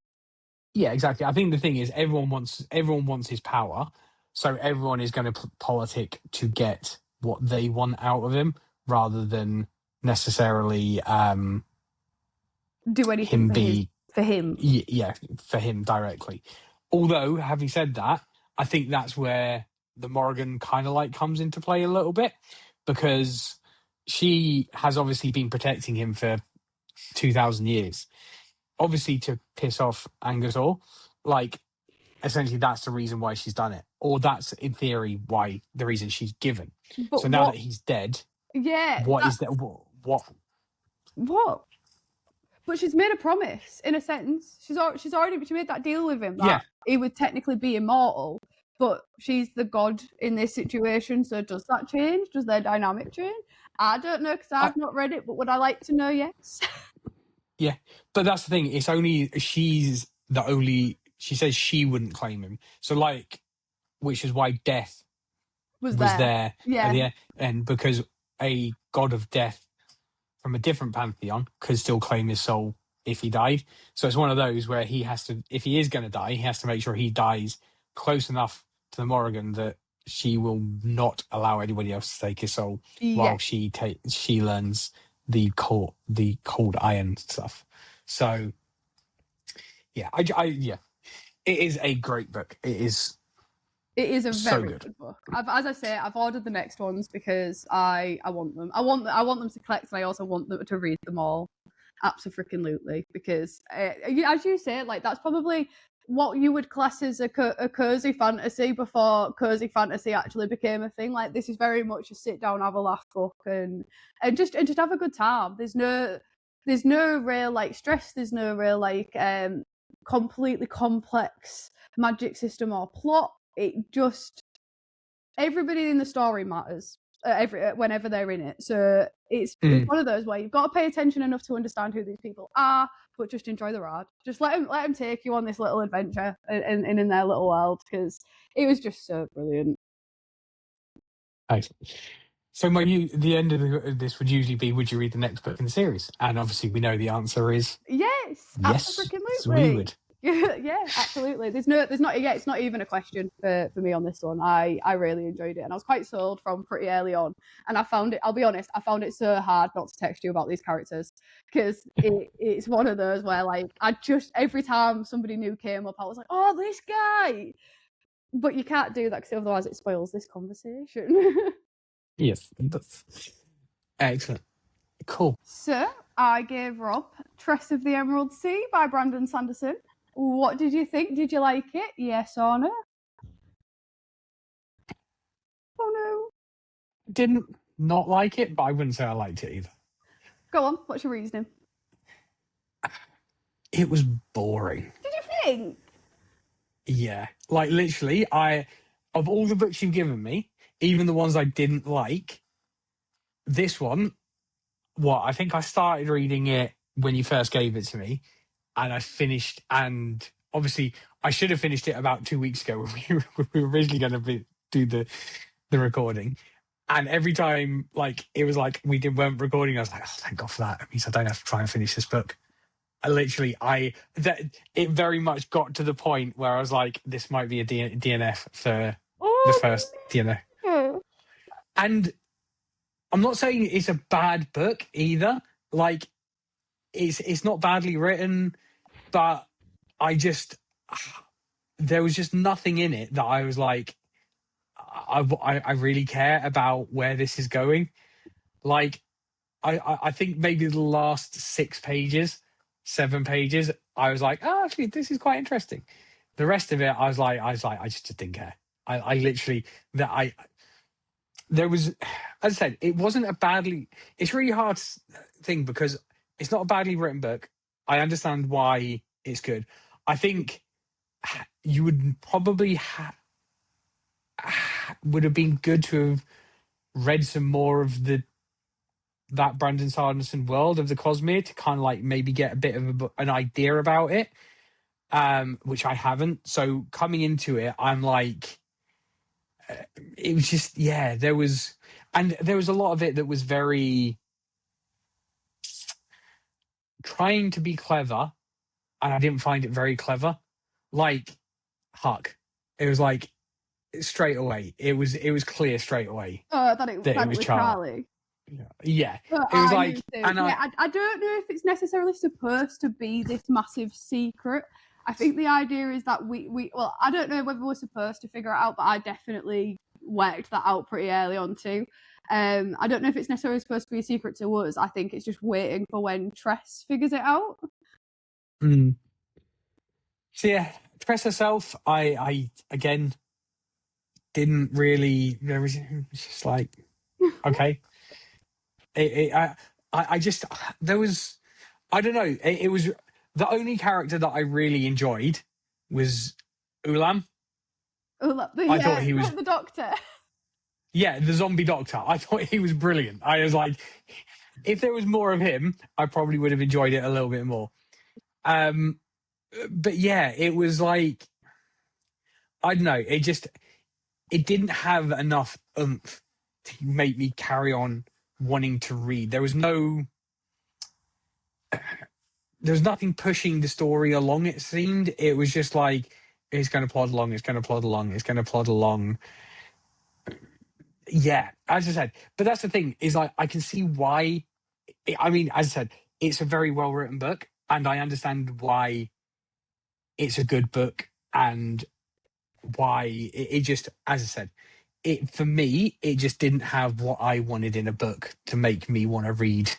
Yeah, exactly. I think the thing is everyone wants his power, so everyone is going to politic to get what they want out of him, rather than necessarily do anything for him. Yeah, for him directly. Although, having said that, I think that's where the Morrigan kind of like comes into play a little bit, because she has obviously been protecting him for 2,000 years, obviously to piss off Angertor. Like, essentially, that's the reason why she's done it, or that's in theory why the reason she's given. But so now that he's dead, what is that? What? But she's made a promise, in a sense. She made that deal with him that he would technically be immortal, but she's the god in this situation. So does that change? Does their dynamic change? I don't know, because I've not read it, but would I like to know? Yes. Yeah, but that's the thing. It's only she says she wouldn't claim him. So, like, which is why death was there. Yeah. And because a god of death from a different pantheon could still claim his soul if he died. So it's one of those where he has to, if he is going to die, he has to make sure he dies close enough to the Morrigan that she will not allow anybody else to take his soul while she learns the cold iron stuff. So yeah, it is a great book. It is a very good book. As I say, I've ordered the next ones because I want them. I want them to collect, and I also want them to read them all. Absolutely, because as you say, like, that's probably what you would class as a cozy fantasy before cozy fantasy actually became a thing. Like, this is very much a sit down, have a laugh book, and just have a good time. There's no real like stress. There's no real like completely complex magic system or plot. It just, everybody in the story matters whenever they're in it. So it's one of those where you've got to pay attention enough to understand who these people are, but just enjoy the ride. Just let them take you on this little adventure in their little world, because it was just so brilliant. Excellent. So the end of this would usually be, would you read the next book in the series? And obviously we know the answer is yes, absolutely. We would. Yeah, absolutely. It's not even a question for me on this one. I really enjoyed it, and I was quite sold from pretty early on. And I'll be honest, I found it so hard not to text you about these characters, because it's one of those where, like, every time somebody new came up, I was like, oh, this guy. But you can't do that, because otherwise it spoils this conversation. Yes, that's excellent. Cool. So I gave Rob Tress of the Emerald Sea by Brandon Sanderson. What did you think? Did you like it? Yes or no? Oh no. Didn't not like it, but I wouldn't say I liked it either. Go on, what's your reasoning? It was boring. Did you think? Yeah. Like, literally, of all the books you've given me, even the ones I didn't like, this one, I think I started reading it when you first gave it to me, and I finished, and obviously I should have finished it about 2 weeks ago when we were originally going to do the recording. And every time, like, it was like weren't recording, I was like, oh, thank God for that. It means I don't have to try and finish this book. It very much got to the point where I was like, this might be a DNF for the first, And I'm not saying it's a bad book either. Like, it's not badly written, but there was just nothing in it that I was like, I really care about where this is going. Like, I think maybe the last 7 pages, I was like, oh, actually, this is quite interesting. The rest of it, I was like, I just didn't care. I literally, there was, as I said, it wasn't it's really hard thing, because it's not a badly written book. I understand why it's good. I think you would probably would have been good to have read some more of that Brandon Sanderson world of the Cosmere, to kind of like maybe get a bit of an idea about it. which I haven't. So coming into it, I'm like, it was just, yeah, there was a lot of it that was very trying to be clever, and I didn't find it very clever. Like Huck, it was like straight away. It was clear straight away Oh, I thought it that it that it was was Charlie. Charlie. Yeah, But it was I knew like, too. and Yeah, I don't know if it's necessarily supposed to be this massive secret. I think the idea is that we well, I don't know whether we're supposed to figure it out, but I definitely worked that out pretty early on too. I don't know if it's necessarily supposed to be a secret to us. I think it's just waiting for when Tress figures it out. mm. So yeah, Tress herself, I again didn't really. There was just like, okay, I just there was, I don't know. It was the only character that I really enjoyed was Ulam. Oh, I thought he was, the doctor. yeah, the zombie doctor. I thought he was brilliant. I was like, if there was more of him, I probably would have enjoyed it a little bit more. Um, but yeah, it was like, I don't know. It didn't have enough oomph to make me carry on wanting to read. There was nothing pushing the story along. It seemed it was just like, it's going to plod along. It's going to plod along. It's going to plod along. Yeah, as I said, but that's the thing is, like, I can see why. I mean, as I said, it's a very well written book, and I understand why it's a good book, and why it just, as I said, it for me, it just didn't have what I wanted in a book to make me want to read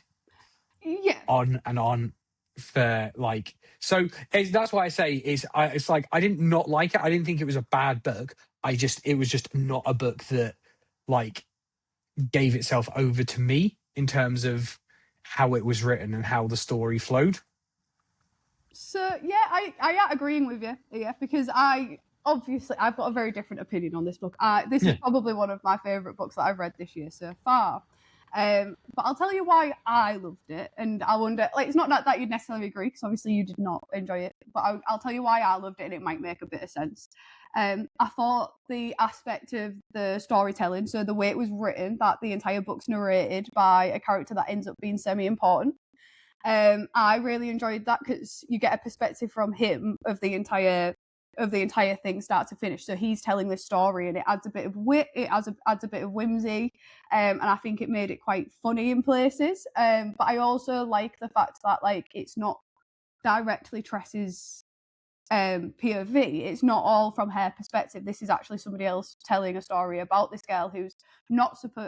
Yeah. on and on for like. So that's why I say it's like I didn't not like it. I didn't think it was a bad book. It was just not a book that like gave itself over to me in terms of how it was written and how the story flowed. So yeah, I am agreeing with you, yeah, because I've got a very different opinion on this book. This is Yeah. probably one of my favourite books that I've read this year so far. But I'll tell you why I loved it, and I wonder, like, it's not that you'd necessarily agree, because obviously you did not enjoy it, but I'll tell you why I loved it, and it might make a bit of sense. I thought the aspect of the storytelling, so the way it was written, that the entire book's narrated by a character that ends up being semi-important. I really enjoyed that because you get a perspective from him of the entire thing, start to finish. So he's telling this story, and it adds a bit of wit, adds a bit of whimsy, and I think it made it quite funny in places. But I also like the fact that, like, it's not directly Tress's POV. It's not all from her perspective. This is actually somebody else telling a story about this girl who's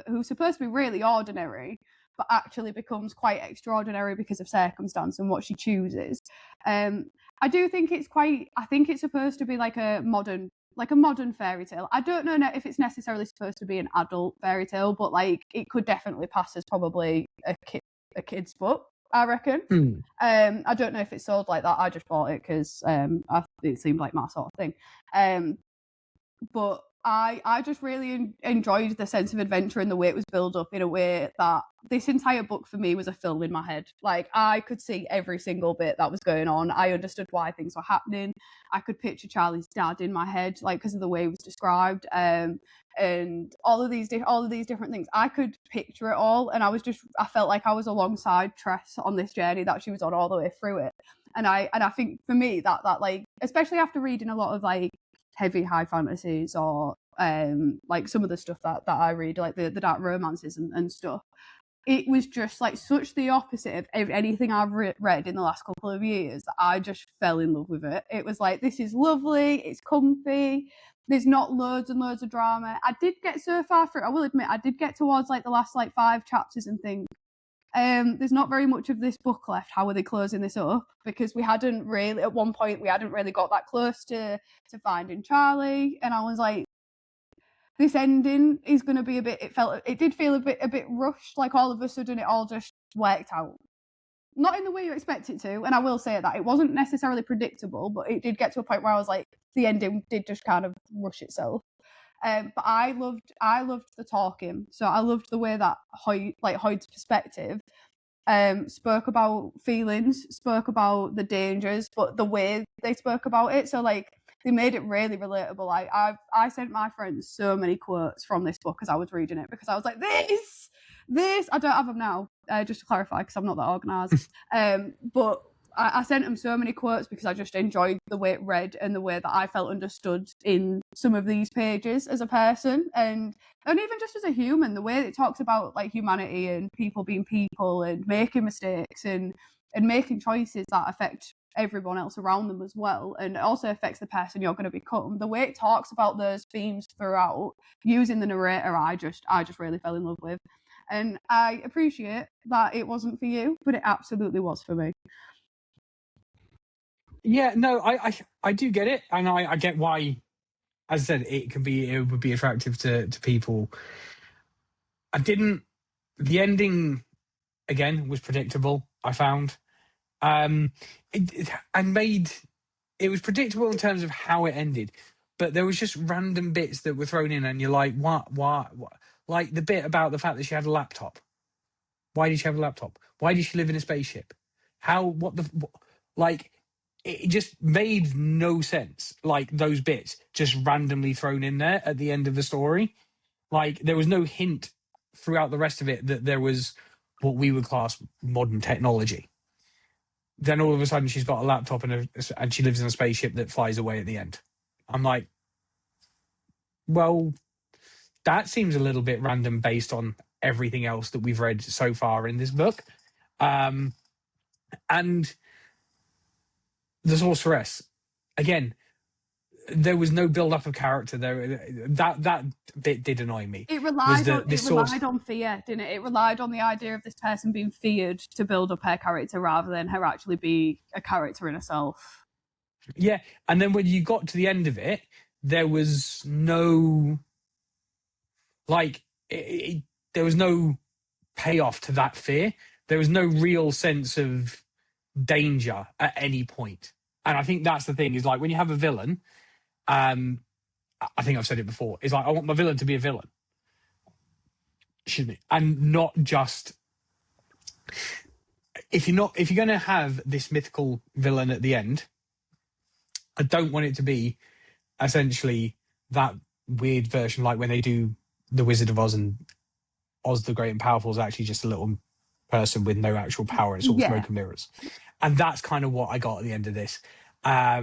who's supposed to be really ordinary, but actually becomes quite extraordinary because of circumstance and what she chooses. I do think it's quite. I think it's supposed to be like a modern fairy tale. I don't know if it's necessarily supposed to be an adult fairy tale, but like it could definitely pass as probably a kid's book, I reckon. I don't know if it's sold like that. I just bought it because it seemed like my sort of thing. But I just really enjoyed the sense of adventure and the way it was built up in a way that this entire book for me was a film in my head. Like, I could see every single bit that was going on. I understood why things were happening. I could picture Charlie's dad in my head, like, because of the way it was described. And all of these different things, I could picture it all, and I felt like I was alongside Tress on this journey that she was on all the way through it. And I think for me that like, especially after reading a lot of like heavy high fantasies or like some of the stuff that I read, like the dark romances and stuff, it was just like such the opposite of anything I've read in the last couple of years that I just fell in love with it. It was like, this is lovely, it's comfy, there's not loads and loads of drama. I did get so far through, I will admit, I did get towards like the last like 5 chapters and think, there's not very much of this book left. How are they closing this up? Because we hadn't really, at one point, we hadn't really got that close to finding Charlie, and I was like, this ending is going to be a bit. It did feel a bit rushed. Like all of a sudden, it all just worked out. Not in the way you expect it to, and I will say that it wasn't necessarily predictable, but it did get to a point where I was like, the ending did just kind of rush itself. But I loved the talking. So I loved the way that Hoyd's perspective spoke about feelings, spoke about the dangers, but the way they spoke about it, so like they made it really relatable. I sent my friends so many quotes from this book as I was reading it, because I was like, this I don't have them now, just to clarify, because I'm not that organised. But I sent them so many quotes because I just enjoyed the way it read and the way that I felt understood in some of these pages as a person, and even just as a human, the way it talks about like humanity and people being people and making mistakes and making choices that affect everyone else around them as well, and it also affects the person you're going to become. The way it talks about those themes throughout, using the narrator, I just really fell in love with. And I appreciate that it wasn't for you, but it absolutely was for me. Yeah, no, I do get it, and I get why, as I said, it would be attractive to people. The ending again was predictable, I found. It was predictable in terms of how it ended, but there was just random bits that were thrown in, and you're like, what? Like the bit about the fact that she had a laptop. Why did she have a laptop? Why did she live in a spaceship? Like, it just made no sense. Like, those bits just randomly thrown in there at the end of the story. Like, there was no hint throughout the rest of it that there was what we would class modern technology. Then all of a sudden she's got a laptop and she lives in a spaceship that flies away at the end. I'm like, well, that seems a little bit random based on everything else that we've read so far in this book. And the sorceress, again, there was no build up of character there. That bit did annoy me. It relied on fear, didn't it? It relied on the idea of this person being feared to build up her character rather than her actually be a character in herself. Yeah, and then when you got to the end of it, there was no there was no payoff to that fear. There was no real sense of danger at any point. And I think that's the thing, is like when you have a villain, I think I've said it before, is like, I want my villain to be a villain. And not just, if you're going to have this mythical villain at the end, I don't want it to be essentially that weird version, like when they do the Wizard of Oz, and Oz the Great and Powerful is actually just a little person with no actual power. It's all smoke and mirrors. And that's kind of what I got at the end of this. I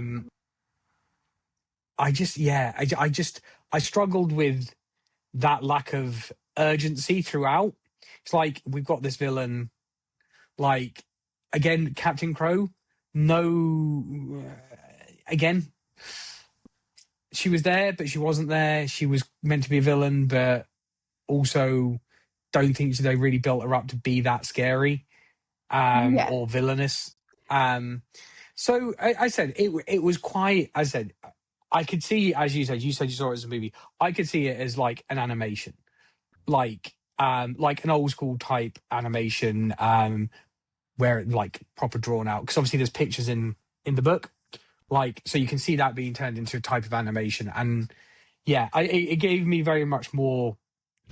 struggled with that lack of urgency throughout. It's like, we've got this villain, like, again, Captain Crow, again, she was there, but she wasn't there. She was meant to be a villain, but also don't think they really built her up to be that scary or villainous. So I said it was quite. I said I could see, as you said you saw it as a movie. I could see it as like an animation, like an old school type animation, where it like proper drawn out. Because obviously there's pictures in the book, like, so you can see that being turned into a type of animation. And yeah, it gave me very much more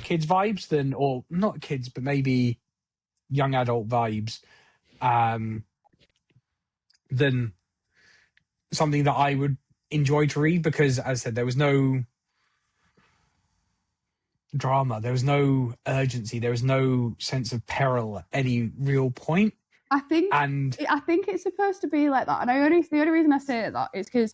kids vibes than, or not kids, but maybe young adult vibes, than something that I would enjoy to read, because, as I said, there was no drama, there was no urgency, there was no sense of peril at any real point. I think it's supposed to be like that, and the only reason I say that is because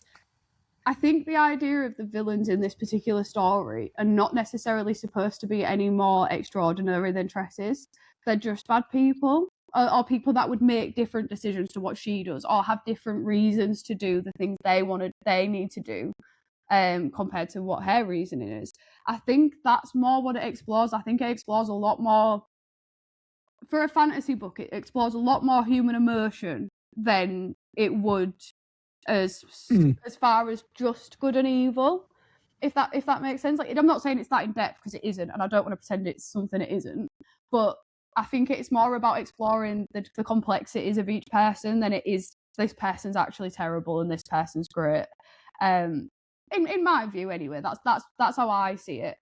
I think the idea of the villains in this particular story are not necessarily supposed to be any more extraordinary than Tress is. They're just bad people, or people that would make different decisions to what she does, or have different reasons to do the things they need to do, compared to what her reasoning is. I think that's more what it explores. I think it explores a lot more, for a fantasy book, it explores a lot more human emotion than it would as far as just good and evil, if that makes sense. Like, I'm not saying it's that in depth, because it isn't, and I don't want to pretend it's something it isn't, but I think it's more about exploring the complexities of each person than it is this person's actually terrible and this person's great. In my view, anyway, that's how I see it.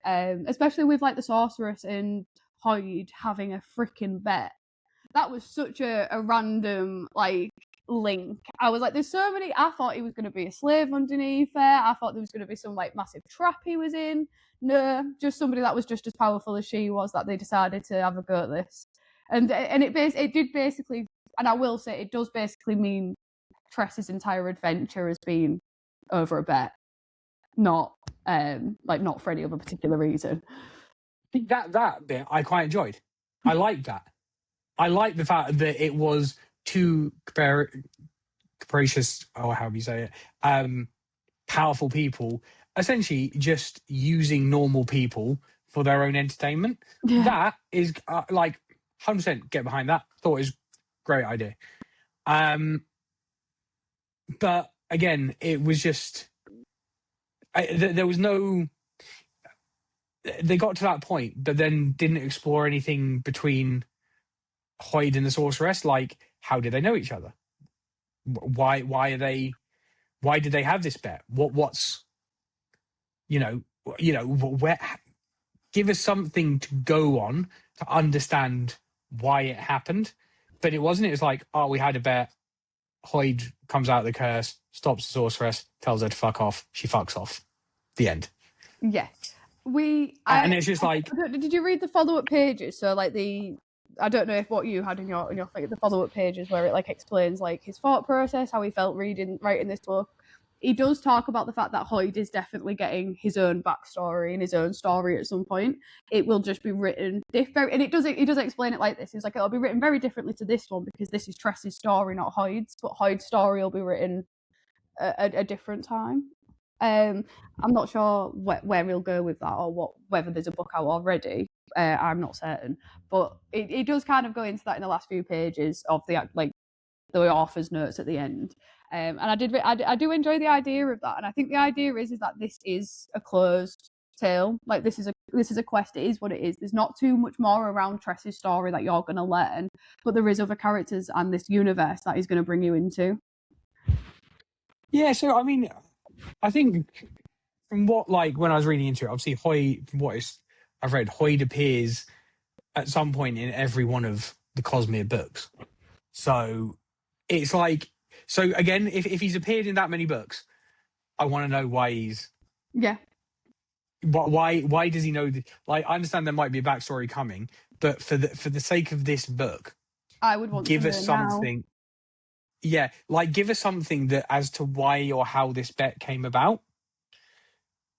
Especially with like the sorceress and Hoid having a freaking bet that was such a random like link. I was like, there's so many. I thought he was going to be a slave underneath there. I thought there was going to be some like massive trap he was in. No, just somebody that was just as powerful as she was that they decided to have a go at this. And it did basically, and I will say it does basically mean Tress's entire adventure has been over a bet, not not for any other particular reason. I think that bit I quite enjoyed. I liked that. I like the fact that it was two capricious, or however you say it, powerful people essentially just using normal people for their own entertainment. Yeah. That is like 100% get behind that. Thought it was a great idea. But again, it was just there was no. They got to that point, but then didn't explore anything between Hoyd and the sorceress. Like, how did they know each other? Why are they? Why did they have this bet? What's where? Give us something to go on to understand why it happened. But it wasn't. It was like, oh, we had a bet. Hoyd comes out of the curse, stops the sorceress, tells her to fuck off. She fucks off. The end. Yeah. And it's just like, did you read the follow-up pages? So like I don't know if what you had in your thing, the follow-up pages where it like explains like his thought process, how he felt writing this book. He does talk about the fact that Hoyd is definitely getting his own backstory and his own story at some point. It will just be written different, and he does explain it like this. He's like, it'll be written very differently to this one because this is Tress's story, not Hoyd's. But Hoyd's story will be written at a different time. I'm not sure where he'll go with that or whether there's a book out already. I'm not certain, but it does kind of go into that in the last few pages of the author's notes at the end. And I do enjoy the idea of that, and I think the idea is that this is a closed tale. Like this is a quest. It is what it is. There's not too much more around Tress's story that you're going to learn, but there is other characters and this universe that he's going to bring you into. Yeah, so I mean, I think from what when I was reading into it, obviously Hoyd, from what I've read, Hoyd appears at some point in every one of the Cosmere books. So it's like, so again, if he's appeared in that many books, I want to know why he's. Yeah. Why does he know? I understand there might be a backstory coming, but for the sake of this book, I would want give to us know something. Now. Yeah, give us something that as to why or how this bet came about.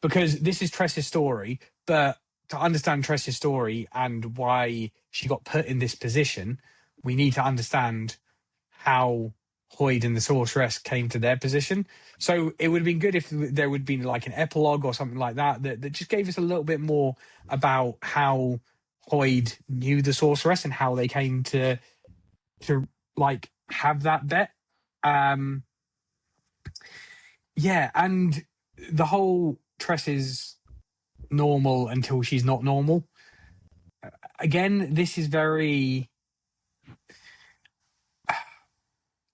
Because this is Tress's story, but to understand Tress's story and why she got put in this position, we need to understand how Hoyd and the sorceress came to their position. So it would have been good if there would have been like an epilogue or something like that just gave us a little bit more about how Hoyd knew the sorceress and how they came to have that bet. Yeah, and the whole Tress is normal until she's not normal. Again, this is very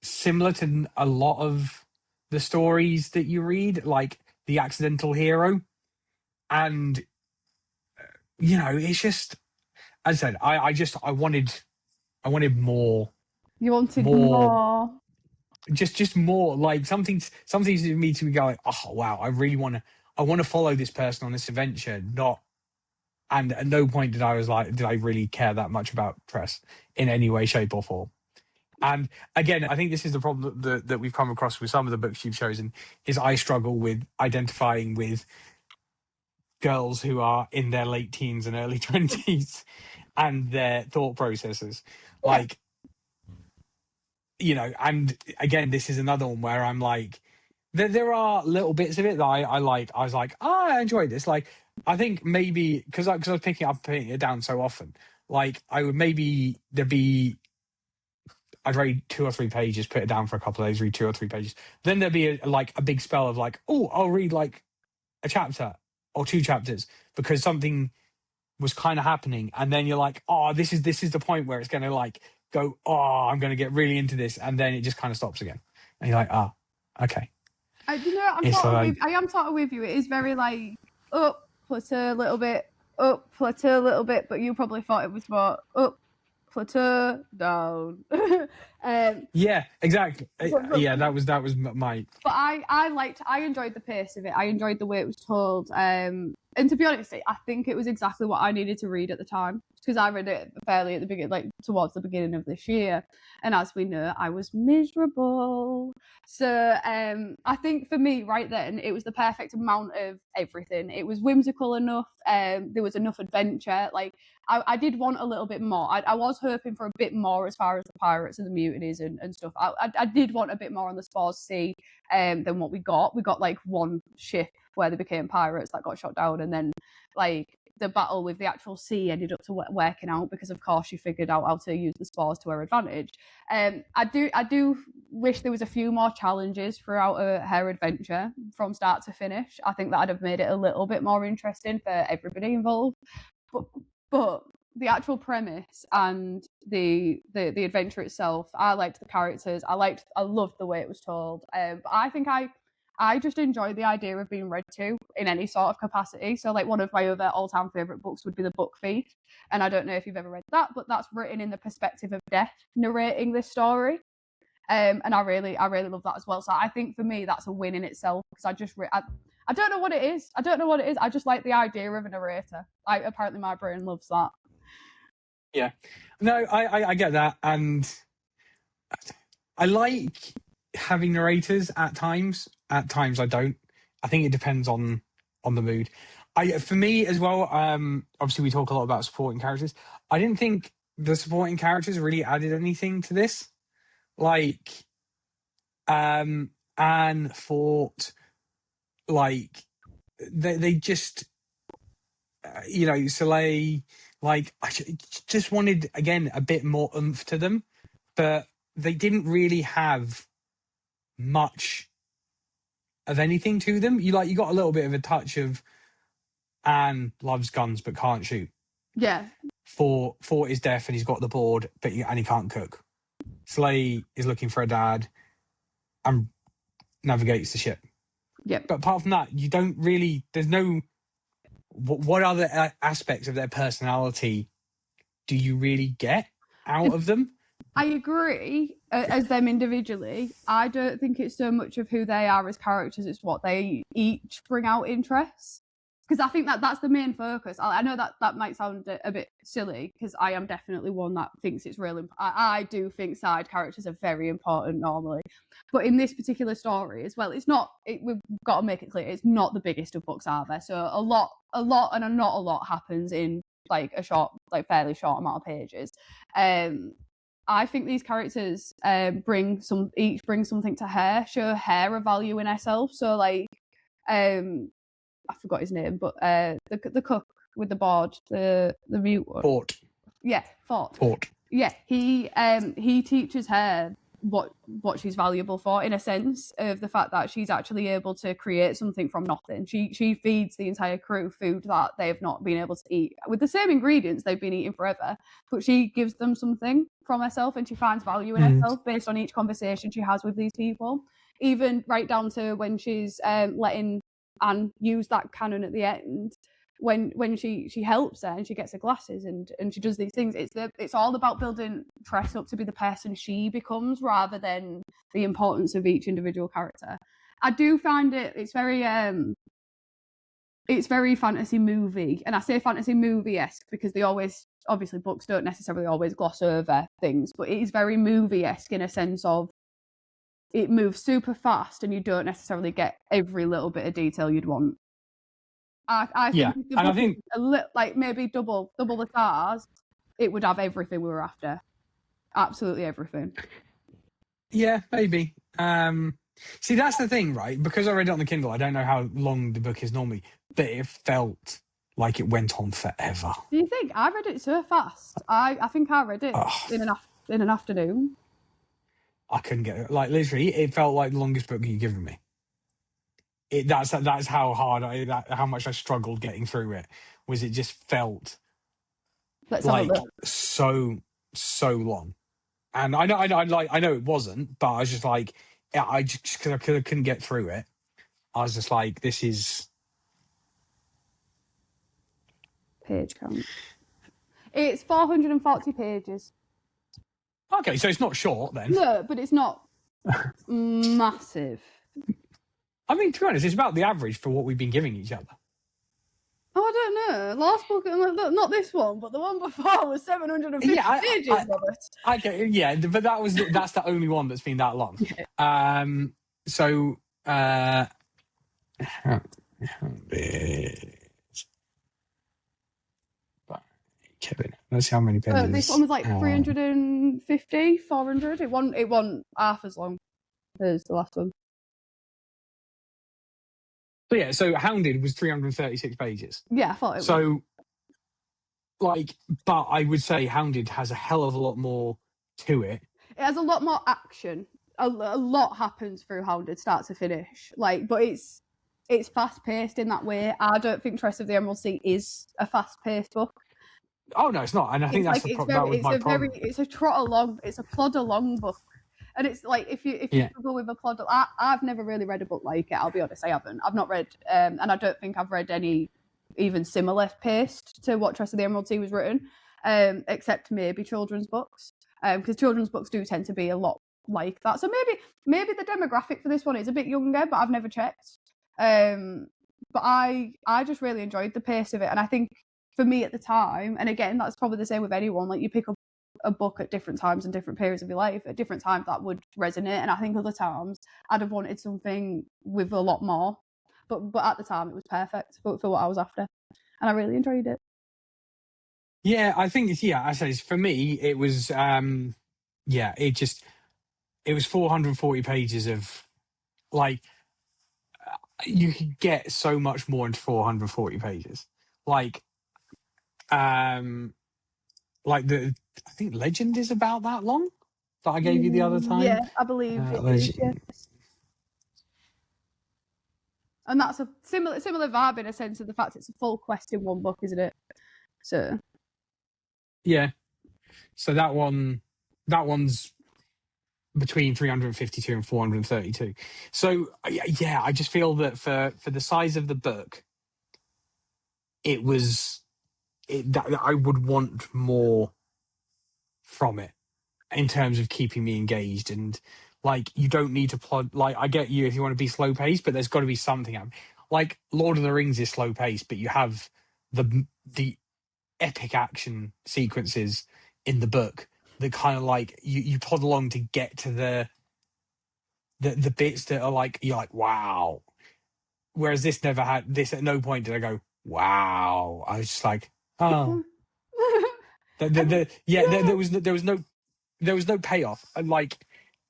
similar to a lot of the stories that you read, like the accidental hero. And, it's just, as I said, I wanted more. You wanted more. Just more, like something to me to be going, oh wow, I want to follow this person on this adventure, and at no point did I really care that much about Tress in any way, shape, or form. And again, I think this is the problem that we've come across with some of the books you've chosen, is I struggle with identifying with girls who are in their late teens and early 20s and their thought processes. Yeah. And again, this is another one where I'm like, there are little bits of it that I like. I was like, I enjoyed this. Like, I think maybe because I was picking it down so often, like I would maybe I'd read 2 or 3 pages, put it down for a couple of days, read 2 or 3 pages. Then there'd be a big spell of like, oh, I'll read like a chapter or 2 chapters because something was kind of happening. And then you're like, oh, this is the point where it's going to go, oh, I'm going to get really into this. And then it just kind of stops again. And you're like, oh, okay. I am sort of with you. It is very up, plateau a little bit, up, plateau a little bit, but you probably thought it was more up, plateau down. Yeah, exactly. But That was my. But I enjoyed the pace of it. I enjoyed the way it was told. And to be honest, I think it was exactly what I needed to read at the time, because I read it fairly at the beginning, like towards the beginning of this year. And as we know, I was miserable. So I think for me, right then, it was the perfect amount of everything. It was whimsical enough. There was enough adventure. Like I did want a little bit more. I was hoping for a bit more as far as the pirates and the mutinies and stuff. I did want a bit more on the Spores Sea than what we got. We got like one ship where they became pirates that got shot down, and then like the battle with the actual sea ended up to working out because of course she figured out how to use the spores to her advantage. I do wish there was a few more challenges throughout her adventure from start to finish. I think that'd have made it a little bit more interesting for everybody involved. But the actual premise and the adventure itself, I liked the characters. I loved the way it was told. But I think I just enjoy the idea of being read to in any sort of capacity. So like one of my other all-time favourite books would be The Book Thief. And I don't know if you've ever read that, but that's written in the perspective of Death narrating this story. And I really love that as well. So I think for me that's a win in itself, because I don't know what it is. I just like the idea of a narrator. Apparently my brain loves that. Yeah, no, I get that, and I like having narrators at times. At times, I don't. I think it depends on the mood. For me as well. Obviously, we talk a lot about supporting characters. I didn't think the supporting characters really added anything to this. Like, Anne thought, like, they just, Soleil. Like, I just wanted again a bit more oomph to them, but they didn't really have much of anything to them. You got a little bit of a touch of Anne loves guns but can't shoot. Yeah. Fort is deaf and he's got the board, and he can't cook. Slay is looking for a dad and navigates the ship. Yep. But apart from that, you don't really. There's no. What other aspects of their personality do you really get out of them? I agree as them individually. I don't think it's so much of who they are as characters, it's what they each bring out in Tress. Because I think that's the main focus. I know that might sound a bit silly, because I am definitely one that thinks it's really. I do think side characters are very important normally. But in this particular story as well, it's not. We've got to make it clear, it's not the biggest of books, are there? So a lot, and not a lot happens in like a short, like fairly short amount of pages. I think these characters each bring something to her, show her a value in herself. So like, I forgot his name, but the cook with the board, the mute one. Fort. Yeah, Fort. Fort. Yeah, he teaches her what she's valuable for, in a sense of the fact that she's actually able to create something from nothing. She feeds the entire crew food that they have not been able to eat with the same ingredients they've been eating forever, but she gives them something from herself, and she finds value in herself based on each conversation she has with these people, even right down to when she's letting Anne use that cannon at the end. When she helps her and she gets her glasses and she does these things, it's all about building Tress up to be the person she becomes, rather than the importance of each individual character. I do find it's very fantasy movie, and I say fantasy movie-esque because obviously books don't necessarily always gloss over things, but it is very movie-esque in a sense of it moves super fast and you don't necessarily get every little bit of detail you'd want. I think like maybe double the stars, it would have everything we were after. Absolutely everything. Yeah, maybe. See, that's the thing, right? Because I read it on the Kindle, I don't know how long the book is normally, but it felt like it went on forever. Do you think? I read it so fast. I think I read it in an afternoon. I couldn't get it. Like, literally, it felt like the longest book you've given me. That's how hard how much I struggled getting through it. Was it just felt like so long, and I know it wasn't, but I was just like, I just because I couldn't get through it. I was just like, this is page count. It's 440 pages. Okay, so it's not short then. No, but it's not massive. I mean, to be honest, it's about the average for what we've been giving each other. Oh, I don't know. Last book, not this one, but the one before was 750 pages, Robert. Okay, yeah, but that's the only one that's been that long. So Kevin, let's see how many pages. This one was like 350, 400. It wasn't half as long as the last one. So yeah, so Hounded was 336 pages. Yeah, I thought it was. So, like, but I would say Hounded has a hell of a lot more to it. It has a lot more action. A lot happens through Hounded, start to finish. Like, but it's fast paced in that way. I don't think Tress of the Emerald Sea is a fast paced book. Oh no, it's not, and I think that's that was my problem. It's a trot along. It's a plod along book, and it's like if you struggle with a plod, I've never really read a book like it. I'll be honest, I haven't. I've not read, and I don't think I've read any even similar paced to what Tress of the Emerald Sea was written, except maybe children's books, because children's books do tend to be a lot like that. So maybe the demographic for this one is a bit younger, but I've never checked. But I just really enjoyed the pace of it, and I think for me at the time, and again, that's probably the same with anyone, like you pick up a book at different times and different periods of your life, at different times that would resonate, and I think other times I'd have wanted something with a lot more, but at the time it was perfect for what I was after, and I really enjoyed it. Yeah, I think I say for me it was it was 440 pages of, like, you could get so much more into 440 pages. Like I think Legend is about that long that I gave you the other time. Yeah, I believe it is, yes. And that's a similar vibe in a sense of the fact it's a full quest in one book, isn't it? So yeah, so that one's between 352 and 432. So yeah, I just feel that for the size of the book, that I would want more from it in terms of keeping me engaged. And like, you don't need to plod. Like, I get you if you want to be slow paced, but there's got to be something. Like Lord of the Rings is slow paced, but you have the epic action sequences in the book that kind of like you plod along to get to the bits that are like, you're like, wow. Whereas this never had this. At no point did I go, wow. I was just like, oh. There was no payoff, like,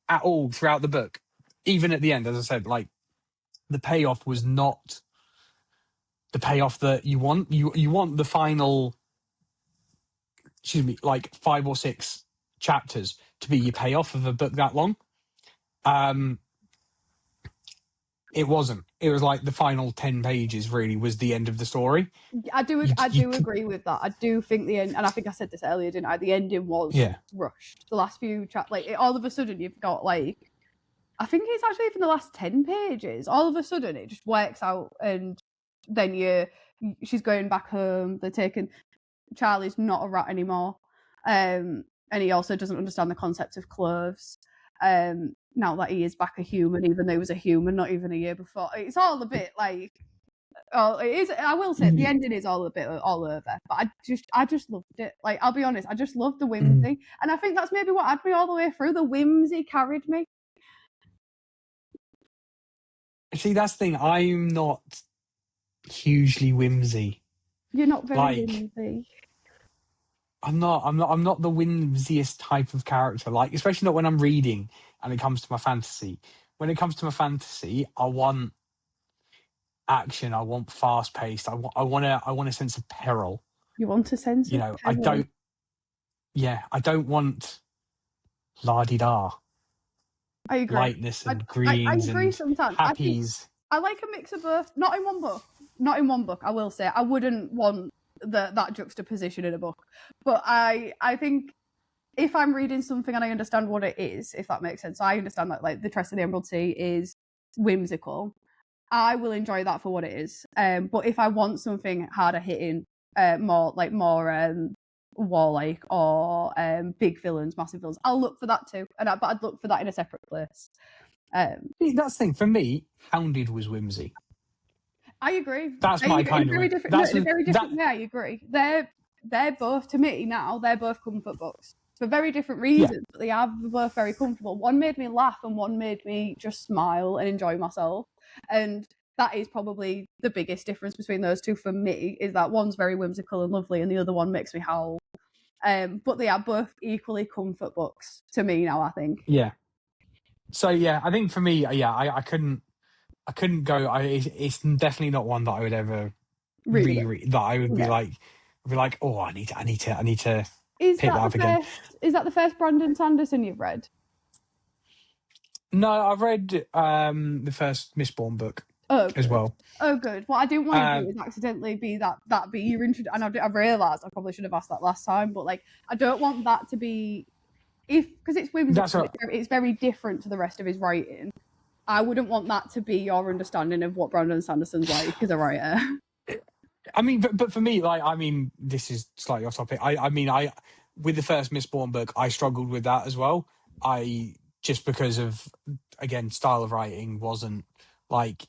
at all throughout the book. Even at the end, as I said, like, the payoff was not the payoff that you want. You want the final, like 5 or 6 chapters to be your payoff of a book that long. It wasn't. It was like the final 10 pages really was the end of the story. I do agree with that. I do think the end, and I think I said this earlier, didn't I? The ending was rushed. The last few chapters, like, all of a sudden you've got, like, I think it's actually even the last 10 pages. All of a sudden it just works out, and then she's going back home. They're taking, Charlie's not a rat anymore, and he also doesn't understand the concept of clothes. Now that he is back a human, even though he was a human not even a year before. It's all a bit like, it is. I will say the ending is all a bit all over, but I just loved it. Like, I'll be honest, I just loved the whimsy, and I think that's maybe what had me all the way through. The whimsy carried me. See, that's the thing. I'm not hugely whimsy. You're not very whimsy. I'm not the whimsiest type of character, like, especially not when I'm reading and it comes to my fantasy. When it comes to my fantasy, I want action, I want fast paced, I want a sense of peril. You want a sense of peril? I don't want la-di-da. I agree. Lightness and greens, I agree and sometimes. Happies. I like a mix of both. Not in one book, I will say. I wouldn't want that juxtaposition in a book. But I think if I'm reading something and I understand what it is, if that makes sense, I understand that, like, the Tress of the Emerald Sea is whimsical, I will enjoy that for what it is. But if I want something harder hitting, more warlike or big villains, massive villains. I'll look for that too, but I'd look for that in a separate place. That's the thing for me. Hounded was whimsy. I agree. That's my kind of. In a very different way. I agree. They're both, to me now, they're both comfort books for very different reasons, but they are both very comfortable. One made me laugh and one made me just smile and enjoy myself. And that is probably the biggest difference between those two for me, is that one's very whimsical and lovely and the other one makes me howl. But they are both equally comfort books to me now, I think. Yeah. So yeah, I think for me, I couldn't go. It's definitely not one that I would ever reread. That I would be like, oh, I need to pick that up again. Is that the first Brandon Sanderson you've read? No, I've read the first Mistborn book as well. Oh, good. What I didn't want to do is accidentally be that be your introduction. And I've realised I probably should have asked that last time, but like, I don't want that to be, because it's whimsical, it's very different to the rest of his writing. I wouldn't want that to be your understanding of what Brandon Sanderson's like as a writer. I mean, but for me, like, I mean, this is slightly off topic. I mean, with the first Mistborn book, I struggled with that as well. Just because of, again, style of writing wasn't like,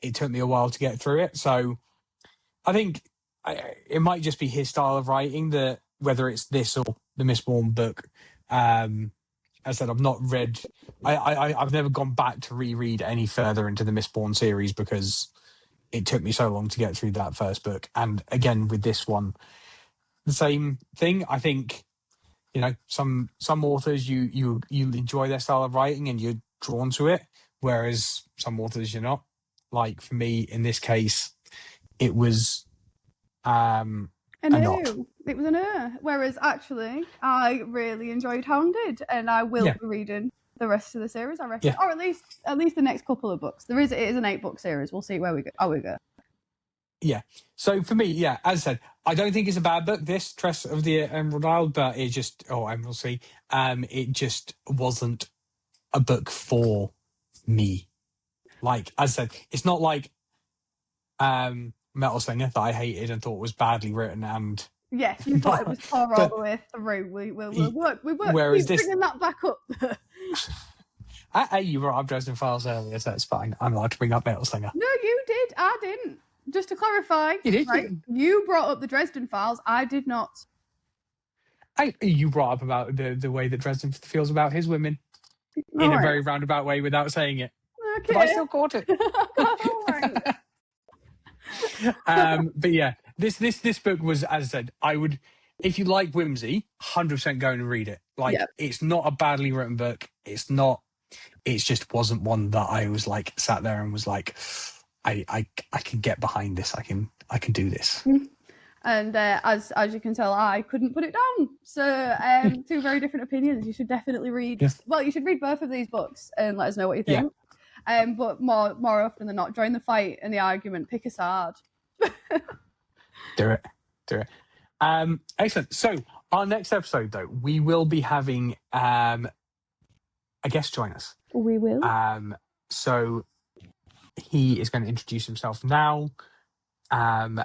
it took me a while to get through it. So I think it might just be his style of writing, that whether it's this or the Mistborn book. As I said, I've not read. I've never gone back to reread any further into the Mistborn series because it took me so long to get through that first book. And again, with this one, the same thing. I think, you know, some authors you enjoy their style of writing and you're drawn to it, whereas some authors you're not. Like for me, in this case, it was It was an whereas actually I really enjoyed Hounded, and I will be reading the rest of the series, I reckon, or at least the next couple of books. It is an 8-book series. We'll see where we go. How we go. Yeah. So for me, as I said, I don't think it's a bad book, this Tress of the Emerald Isle, but it just Emerald Sea. It just wasn't a book for me. Like as I said, it's not like Metal Slinger that I hated and thought was badly written, and yes, you thought it was poor all the way through. We work. Whereas keep bringing that back up. You brought up Dresden Files earlier, so it's fine. I'm allowed to bring up Metal Slinger. No, you did. I didn't. Just to clarify, you did, right? You brought up the Dresden Files. I did not. You brought up about the way that Dresden feels about his women in a very roundabout way without saying it. Okay. But I still caught it. But yeah, this book was, as I said, I would, if you like whimsy, 100% go and read it. Like, it's not a badly written book. It just wasn't one that I was like sat there and was like, I can get behind this. I can do this. And as you can tell, I couldn't put it down. So two very different opinions. You should definitely read. Yes. Well, you should read both of these books and let us know what you think. Yeah. But more often than not, join the fight and the argument. Pick a side. Do it. Excellent. So our next episode, though, we will be having a guest join us. We will. So he is going to introduce himself now. And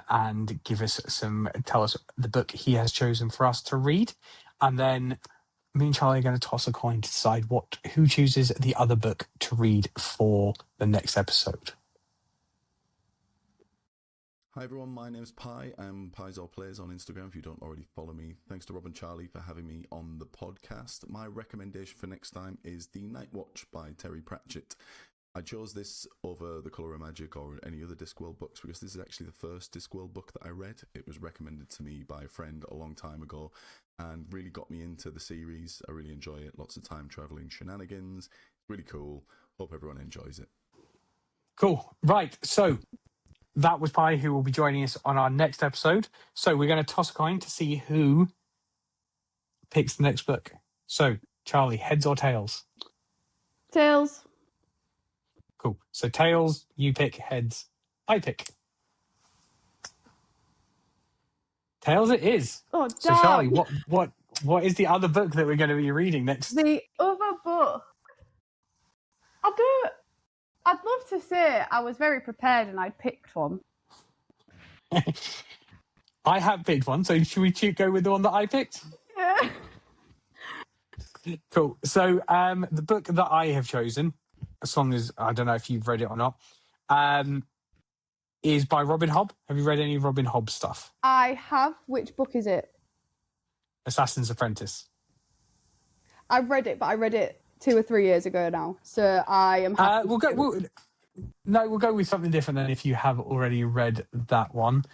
tell us the book he has chosen for us to read. And then me and Charlie are going to toss a coin to decide who chooses the other book to read for the next episode. Hi everyone, my name's Pi. I'm Pies All Plays on Instagram if you don't already follow me. Thanks to Rob and Charlie for having me on the podcast. My recommendation for next time is The Night Watch by Terry Pratchett. I chose this over The Colour of Magic or any other Discworld books because this is actually the first Discworld book that I read. It was recommended to me by a friend a long time ago and really got me into the series. I really enjoy it. Lots of time travelling shenanigans. Really cool. Hope everyone enjoys it. Cool. Right. So that was Pi, who will be joining us on our next episode. So we're going to toss a coin to see who picks the next book. So, Charlie, heads or tails? Tails. Cool. So tails, you pick. Heads, I pick. Tails it is. Oh, damn. So Charlie, what is the other book that we're going to be reading next? The other book. I'd love to say I was very prepared and I picked one. I have picked one, so should we go with the one that I picked? Yeah. Cool. So the book that I have chosen, as long as I don't know if you've read it or not, is by Robin Hobb. Have you read any Robin Hobb stuff? I have. Which book is it? Assassin's Apprentice. I've read it, but I read it 2 or 3 years ago now, so I am happy. We'll go with something different than if you have already read that one.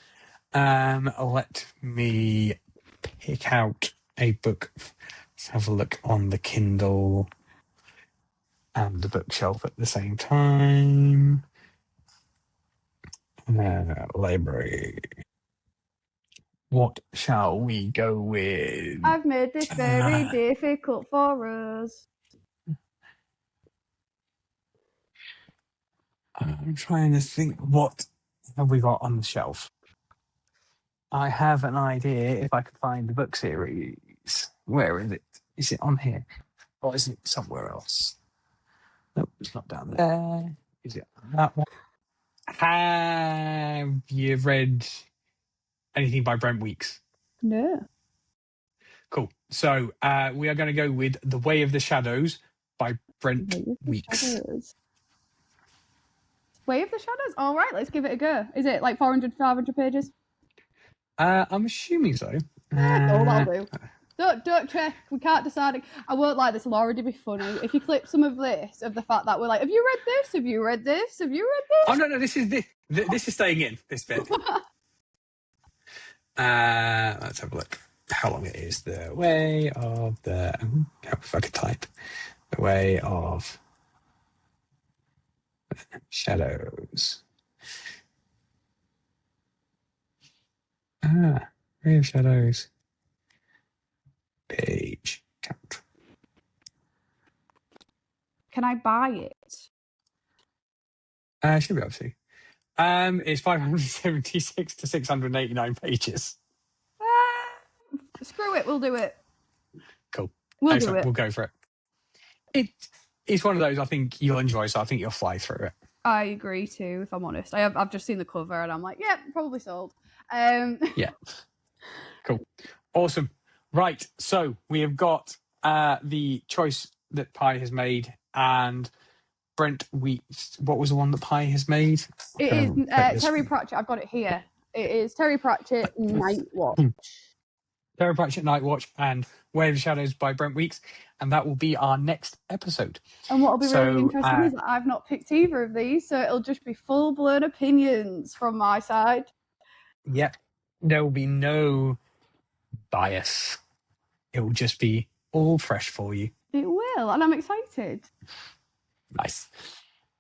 Let me pick out a book. Let's have a look on the Kindle and the bookshelf at the same time. Library. What shall we go with? I've made this very difficult for us. I'm trying to think, what have we got on the shelf? I have an idea if I could find the book series. Where is it? Is it on here? Or is it somewhere else? Nope, it's not down there. Is it on that one? Have you read anything by Brent Weeks? No. Cool. So we are going to go with The Way of the Shadows by Brent Weeks. Way of the Shadows? All right, let's give it a go. Is it like 400, 500 pages? I'm assuming so. That'll do. Don't check. We can't decide. I won't lie, this will already be funny. If you clip some of this, of the fact that we're like, have you read this? Have you read this? Have you read this? Oh, no, this is staying in, this bit. Let's have a look how long it is. The Way of the... if I could type. The Way of Shadows. Way of Shadows. Page count. Can I buy it? Should be able to. It's 576 to 689 pages. Screw it, we'll do it. Cool. We'll do it. We'll go for it. It's one of those I think you'll enjoy, so I think you'll fly through it. I agree too, if I'm honest. I've just seen the cover and I'm like, yeah, probably sold. Yeah. Cool. Awesome. Right. So we have got the choice that Pi has made, and Brent Weeks. What was the one that Pi has made? It is Terry Pratchett. I've got it here. It is Terry Pratchett, Night Watch. Terry Pratchett, Night Watch, and Way of the Shadows by Brent Weeks, and that will be our next episode. And what will be really interesting is that I've not picked either of these, so it'll just be full-blown opinions from my side. Yep. There will be no bias. It will just be all fresh for you. It will, and I'm excited. Nice.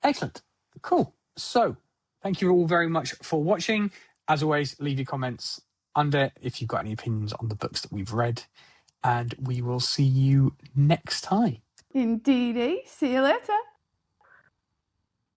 Excellent. Cool. So, thank you all very much for watching. As always, leave your comments under if you've got any opinions on the books that we've read, and we will see you next time. Indeedy. See you later.